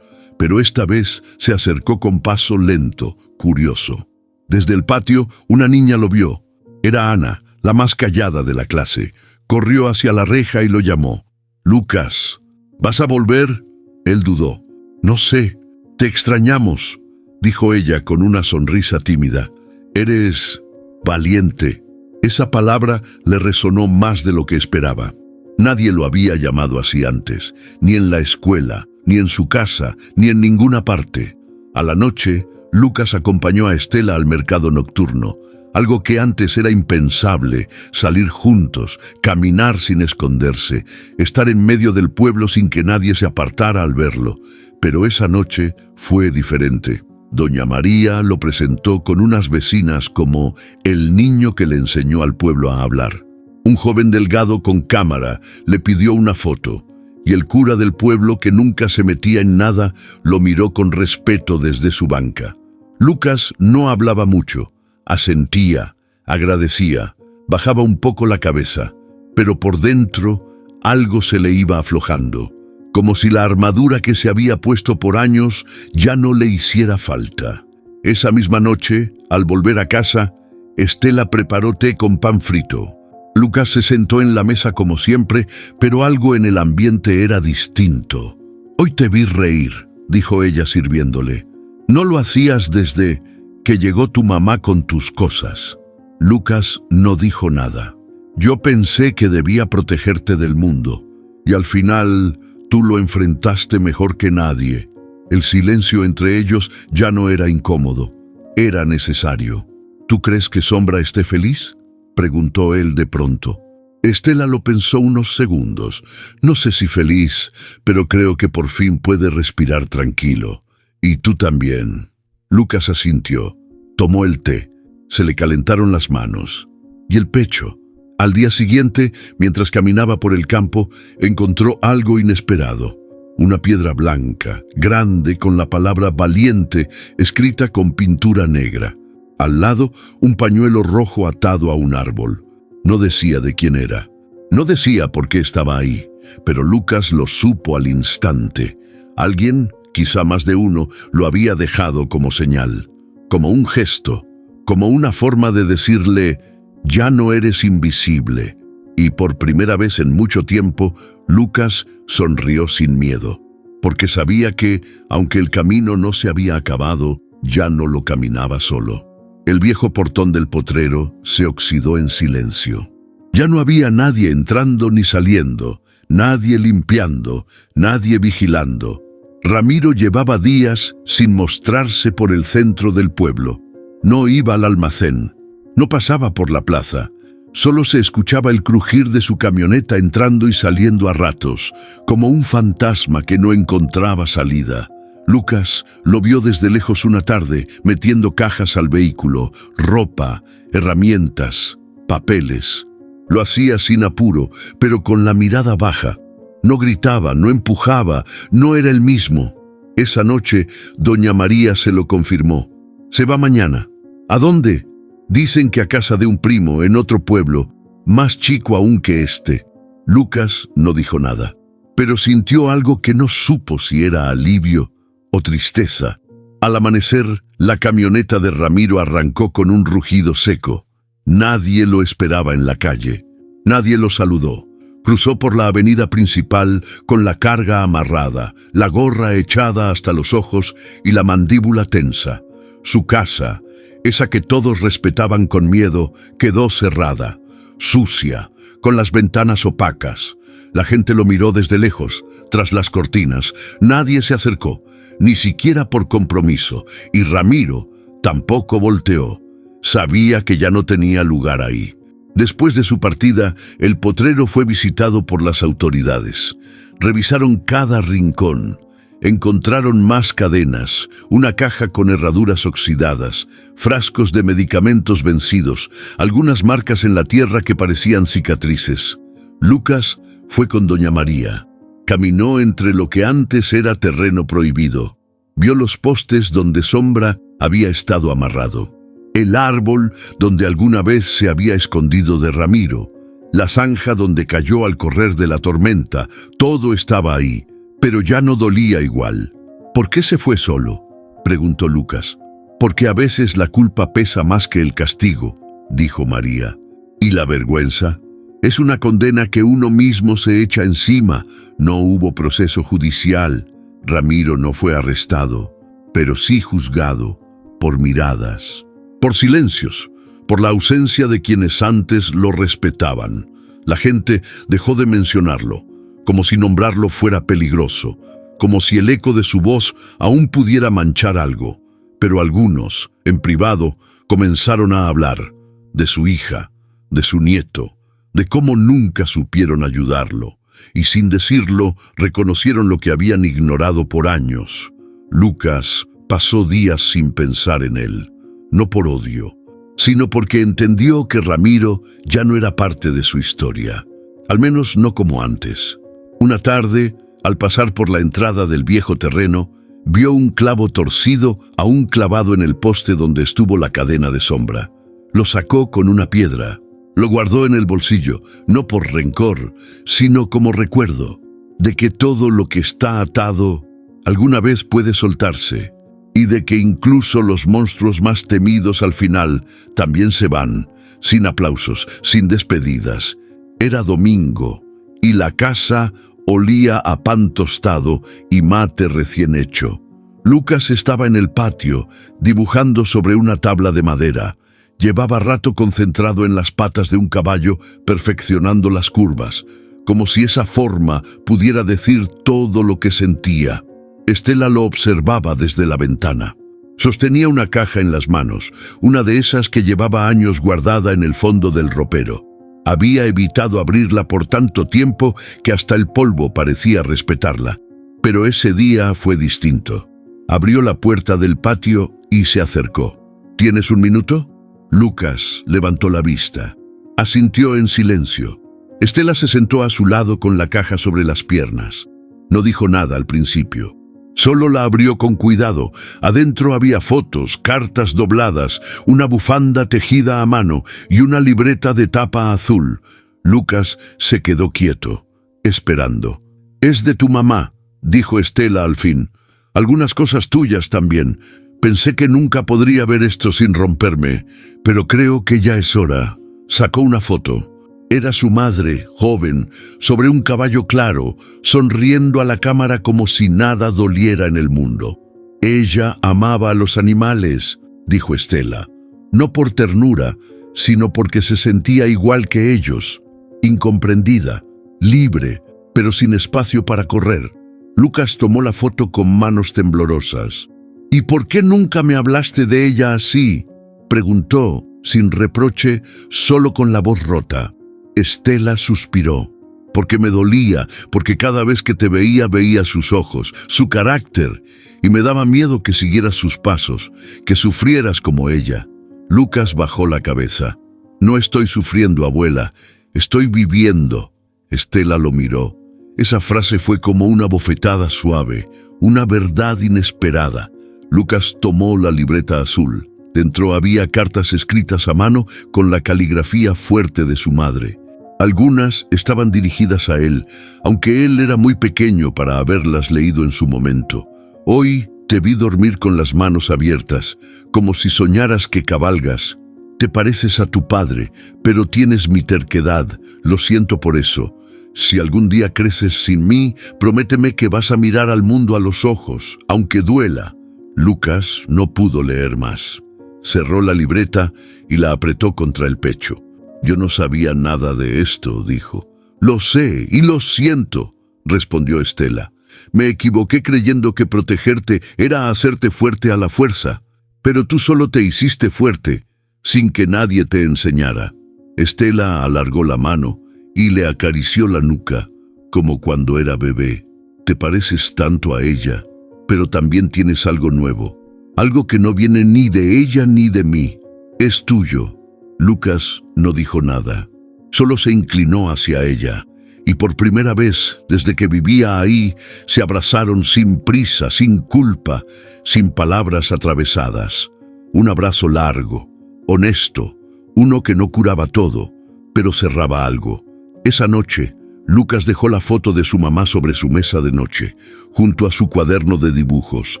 Pero esta vez se acercó con paso lento, curioso. Desde el patio, una niña lo vio. Era Ana, la más callada de la clase. Corrió hacia la reja y lo llamó. «Lucas, ¿vas a volver?» Él dudó. «No sé, te extrañamos», dijo ella con una sonrisa tímida. «Eres valiente». Esa palabra le resonó más de lo que esperaba. Nadie lo había llamado así antes, ni en la escuela, ni en su casa, ni en ninguna parte. A la noche, Lucas acompañó a Estela al mercado nocturno, algo que antes era impensable: salir juntos, caminar sin esconderse, estar en medio del pueblo sin que nadie se apartara al verlo. Pero esa noche fue diferente. Doña María lo presentó con unas vecinas como el niño que le enseñó al pueblo a hablar. Un joven delgado con cámara le pidió una foto, y el cura del pueblo, que nunca se metía en nada, lo miró con respeto desde su banca. Lucas no hablaba mucho, asentía, agradecía, bajaba un poco la cabeza, pero por dentro algo se le iba aflojando, como si la armadura que se había puesto por años ya no le hiciera falta. Esa misma noche, al volver a casa, Estela preparó té con pan frito. Lucas se sentó en la mesa como siempre, pero algo en el ambiente era distinto. «Hoy te vi reír», dijo ella sirviéndole. «No lo hacías desde que llegó tu mamá con tus cosas». Lucas no dijo nada. «Yo pensé que debía protegerte del mundo, y al final tú lo enfrentaste mejor que nadie». El silencio entre ellos ya no era incómodo, era necesario. «¿Tú crees que Sombra esté feliz?», preguntó él de pronto. Estela lo pensó unos segundos. «No sé si feliz, pero creo que por fin puede respirar tranquilo. Y tú también». Lucas asintió, tomó el té, Se le calentaron las manos y el pecho. Al día siguiente, mientras caminaba por el campo, encontró algo inesperado. Una piedra blanca, grande, con la palabra valiente escrita con pintura negra. Al lado, un pañuelo rojo atado a un árbol. No decía de quién era. No decía por qué estaba ahí, pero Lucas lo supo al instante. Alguien, quizá más de uno, lo había dejado como señal, como un gesto, como una forma de decirle: ya no eres invisible. Y por primera vez en mucho tiempo, Lucas sonrió sin miedo, porque sabía que, aunque el camino no se había acabado, ya no lo caminaba solo. El viejo portón del potrero se oxidó en silencio. Ya no había nadie entrando ni saliendo, nadie limpiando, nadie vigilando. Ramiro llevaba días sin mostrarse por el centro del pueblo. No iba al almacén, no pasaba por la plaza. Solo se escuchaba el crujir de su camioneta entrando y saliendo a ratos, como un fantasma que no encontraba salida. Lucas lo vio desde lejos una tarde, metiendo cajas al vehículo, ropa, herramientas, papeles. Lo hacía sin apuro, pero con la mirada baja. No gritaba, no empujaba, no era el mismo. Esa noche, doña María se lo confirmó. Se va mañana. ¿A dónde? Dicen que a casa de un primo en otro pueblo, más chico aún que este. Lucas no dijo nada, pero sintió algo que no supo si era alivio o tristeza. Al amanecer, la camioneta de Ramiro arrancó con un rugido seco. Nadie lo esperaba en la calle. Nadie lo saludó. Cruzó por la avenida principal con la carga amarrada, la gorra echada hasta los ojos y la mandíbula tensa. Su casa, esa que todos respetaban con miedo, quedó cerrada, sucia, con las ventanas opacas. La gente lo miró desde lejos, tras las cortinas. Nadie se acercó, ni siquiera por compromiso, y Ramiro tampoco volteó. Sabía que ya no tenía lugar ahí. Después de su partida, el potrero fue visitado por las autoridades. Revisaron cada rincón. Encontraron más cadenas, una caja con herraduras oxidadas, frascos de medicamentos vencidos, algunas marcas en la tierra que parecían cicatrices. Lucas fue con doña María. Caminó entre lo que antes era terreno prohibido. Vio los postes donde Sombra había estado amarrado. El árbol donde alguna vez se había escondido de Ramiro. La zanja donde cayó al correr de la tormenta. Todo estaba ahí, pero ya no dolía igual. ¿Por qué se fue solo?, preguntó Lucas. Porque a veces la culpa pesa más que el castigo, dijo María. ¿Y la vergüenza? Es una condena que uno mismo se echa encima. No hubo proceso judicial. Ramiro no fue arrestado, pero sí juzgado por miradas, por silencios, por la ausencia de quienes antes lo respetaban. La gente dejó de mencionarlo, como si nombrarlo fuera peligroso, como si el eco de su voz aún pudiera manchar algo. Pero algunos, en privado, comenzaron a hablar de su hija, de su nieto, de cómo nunca supieron ayudarlo, y sin decirlo, reconocieron lo que habían ignorado por años. Lucas pasó días sin pensar en él, no por odio, sino porque entendió que Ramiro ya no era parte de su historia, al menos no como antes. Una tarde, al pasar por la entrada del viejo terreno, vio un clavo torcido aún clavado en el poste donde estuvo la cadena de Sombra. Lo sacó con una piedra. Lo guardó en el bolsillo, no por rencor, sino como recuerdo de que todo lo que está atado alguna vez puede soltarse, y de que incluso los monstruos más temidos al final también se van, sin aplausos, sin despedidas. Era domingo, y la casa olía a pan tostado y mate recién hecho. Lucas estaba en el patio, dibujando sobre una tabla de madera. Llevaba rato concentrado en las patas de un caballo, perfeccionando las curvas, como si esa forma pudiera decir todo lo que sentía. Estela lo observaba desde la ventana. Sostenía una caja en las manos, una de esas que llevaba años guardada en el fondo del ropero. Había evitado abrirla por tanto tiempo que hasta el polvo parecía respetarla. Pero ese día fue distinto. Abrió la puerta del patio y se acercó. ¿Tienes un minuto?, Lucas levantó la vista. Asintió en silencio. Estela se sentó a su lado con la caja sobre las piernas. No dijo nada al principio. Solo la abrió con cuidado. Adentro había fotos, cartas dobladas, una bufanda tejida a mano y una libreta de tapa azul. Lucas se quedó quieto, esperando. «Es de tu mamá», dijo Estela al fin. «Algunas cosas tuyas también. Pensé que nunca podría ver esto sin romperme, pero creo que ya es hora». Sacó una foto. Era su madre, joven, sobre un caballo claro, sonriendo a la cámara como si nada doliera en el mundo. «Ella amaba a los animales», dijo Estela. No por ternura, sino porque se sentía igual que ellos, incomprendida, libre, pero sin espacio para correr. Lucas tomó la foto con manos temblorosas. «¿Y por qué nunca me hablaste de ella así?», preguntó, sin reproche, solo con la voz rota. Estela suspiró. «Porque me dolía, porque cada vez que te veía sus ojos, su carácter, y me daba miedo que siguieras sus pasos, que sufrieras como ella». Lucas bajó la cabeza. «No estoy sufriendo, abuela, estoy viviendo». Estela lo miró. Esa frase fue como una bofetada suave, una verdad inesperada. Lucas tomó la libreta azul. Dentro había cartas escritas a mano con la caligrafía fuerte de su madre. Algunas estaban dirigidas a él, aunque él era muy pequeño para haberlas leído en su momento. «Hoy te vi dormir con las manos abiertas, como si soñaras que cabalgas. Te pareces a tu padre, pero tienes mi terquedad. Lo siento por eso. Si algún día creces sin mí, prométeme que vas a mirar al mundo a los ojos, aunque duela». Lucas no pudo leer más. Cerró la libreta y la apretó contra el pecho. «Yo no sabía nada de esto», dijo. «Lo sé y lo siento», respondió Estela. «Me equivoqué creyendo que protegerte era hacerte fuerte a la fuerza, pero tú solo te hiciste fuerte, sin que nadie te enseñara». Estela alargó la mano y le acarició la nuca, como cuando era bebé. «Te pareces tanto a ella, pero también tienes algo nuevo, algo que no viene ni de ella ni de mí. Es tuyo». Lucas no dijo nada, solo se inclinó hacia ella, y por primera vez desde que vivía ahí se abrazaron sin prisa, sin culpa, sin palabras atravesadas. Un abrazo largo, honesto, uno que no curaba todo, pero cerraba algo. Esa noche, Lucas dejó la foto de su mamá sobre su mesa de noche, junto a su cuaderno de dibujos.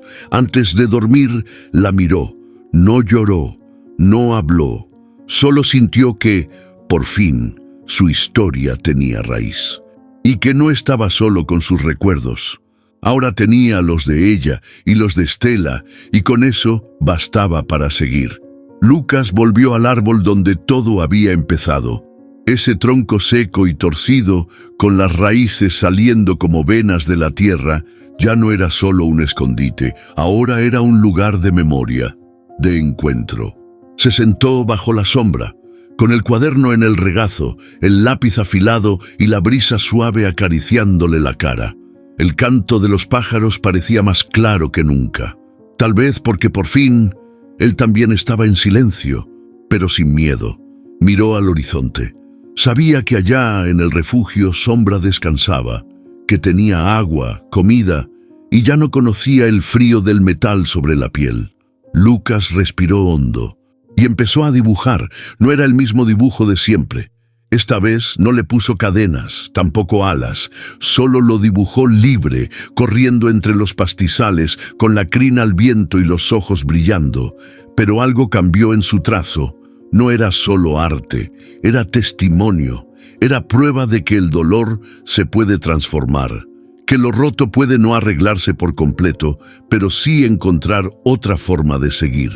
Antes de dormir, la miró. No lloró, no habló. Solo sintió que, por fin, su historia tenía raíz. Y que no estaba solo con sus recuerdos. Ahora tenía los de ella y los de Estela, y con eso bastaba para seguir. Lucas volvió al árbol donde todo había empezado. Ese tronco seco y torcido, con las raíces saliendo como venas de la tierra, ya no era solo un escondite, ahora era un lugar de memoria, de encuentro. Se sentó bajo la sombra, con el cuaderno en el regazo, el lápiz afilado y la brisa suave acariciándole la cara. El canto de los pájaros parecía más claro que nunca. Tal vez porque por fin él también estaba en silencio, pero sin miedo. Miró al horizonte. Sabía que allá en el refugio Sombra descansaba, que tenía agua, comida, y ya no conocía el frío del metal sobre la piel. Lucas respiró hondo y empezó a dibujar. No era el mismo dibujo de siempre. Esta vez no le puso cadenas, tampoco alas, solo lo dibujó libre, corriendo entre los pastizales, con la crina al viento y los ojos brillando. Pero algo cambió en su trazo. No era solo arte, era testimonio, era prueba de que el dolor se puede transformar, que lo roto puede no arreglarse por completo, pero sí encontrar otra forma de seguir.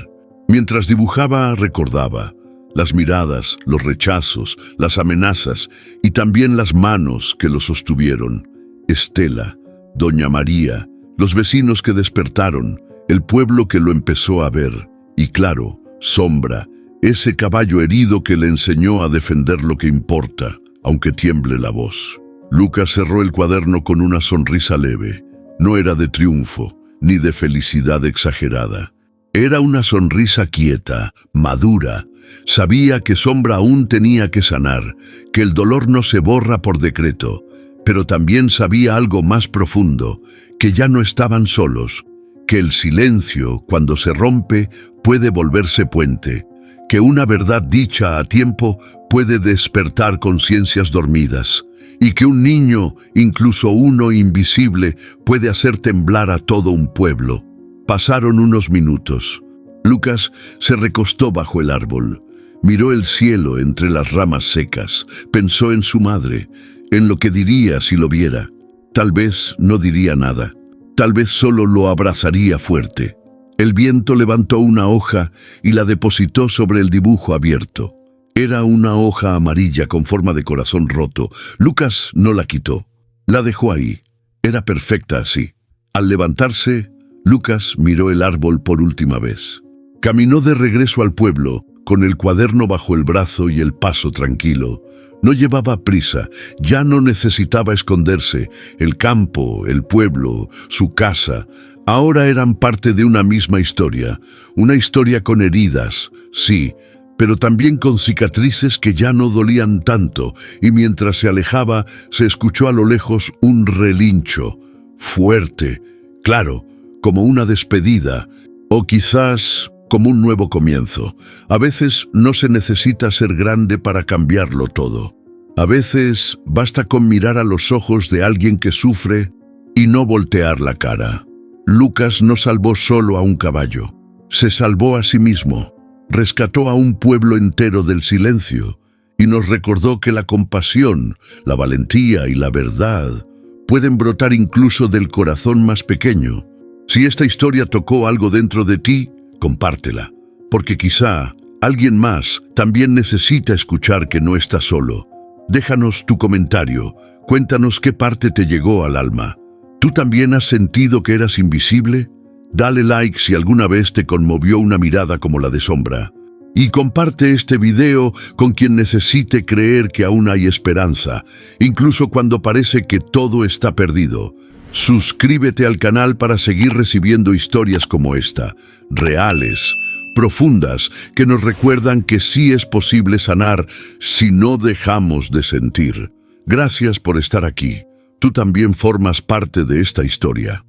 Mientras dibujaba, recordaba las miradas, los rechazos, las amenazas y también las manos que lo sostuvieron. Estela, Doña María, los vecinos que despertaron, el pueblo que lo empezó a ver, y claro, Sombra, ese caballo herido que le enseñó a defender lo que importa, aunque tiemble la voz. Lucas cerró el cuaderno con una sonrisa leve. No era de triunfo, ni de felicidad exagerada. Era una sonrisa quieta, madura. Sabía que Sombra aún tenía que sanar, que el dolor no se borra por decreto, pero también sabía algo más profundo, que ya no estaban solos, que el silencio, cuando se rompe, puede volverse puente, que una verdad dicha a tiempo puede despertar conciencias dormidas, y que un niño, incluso uno invisible, puede hacer temblar a todo un pueblo. Pasaron unos minutos. Lucas se recostó bajo el árbol. Miró el cielo entre las ramas secas. Pensó en su madre, en lo que diría si lo viera. Tal vez no diría nada. Tal vez solo lo abrazaría fuerte. El viento levantó una hoja y la depositó sobre el dibujo abierto. Era una hoja amarilla con forma de corazón roto. Lucas no la quitó. La dejó ahí. Era perfecta así. Al levantarse, Lucas miró el árbol por última vez. Caminó de regreso al pueblo, con el cuaderno bajo el brazo y el paso tranquilo. No llevaba prisa, ya no necesitaba esconderse. El campo, el pueblo, su casa, ahora eran parte de una misma historia. Una historia con heridas, sí, pero también con cicatrices que ya no dolían tanto, y mientras se alejaba, se escuchó a lo lejos un relincho, fuerte, claro, como una despedida, o quizás como un nuevo comienzo. A veces no se necesita ser grande para cambiarlo todo. A veces basta con mirar a los ojos de alguien que sufre y no voltear la cara. Lucas no salvó solo a un caballo, se salvó a sí mismo, rescató a un pueblo entero del silencio y nos recordó que la compasión, la valentía y la verdad pueden brotar incluso del corazón más pequeño. Si esta historia tocó algo dentro de ti, compártela, porque quizá alguien más también necesita escuchar que no estás solo. Déjanos tu comentario, cuéntanos qué parte te llegó al alma. ¿Tú también has sentido que eras invisible? Dale like si alguna vez te conmovió una mirada como la de Sombra. Y comparte este video con quien necesite creer que aún hay esperanza, incluso cuando parece que todo está perdido. Suscríbete al canal para seguir recibiendo historias como esta, reales, profundas, que nos recuerdan que sí es posible sanar si no dejamos de sentir. Gracias por estar aquí. Tú también formas parte de esta historia.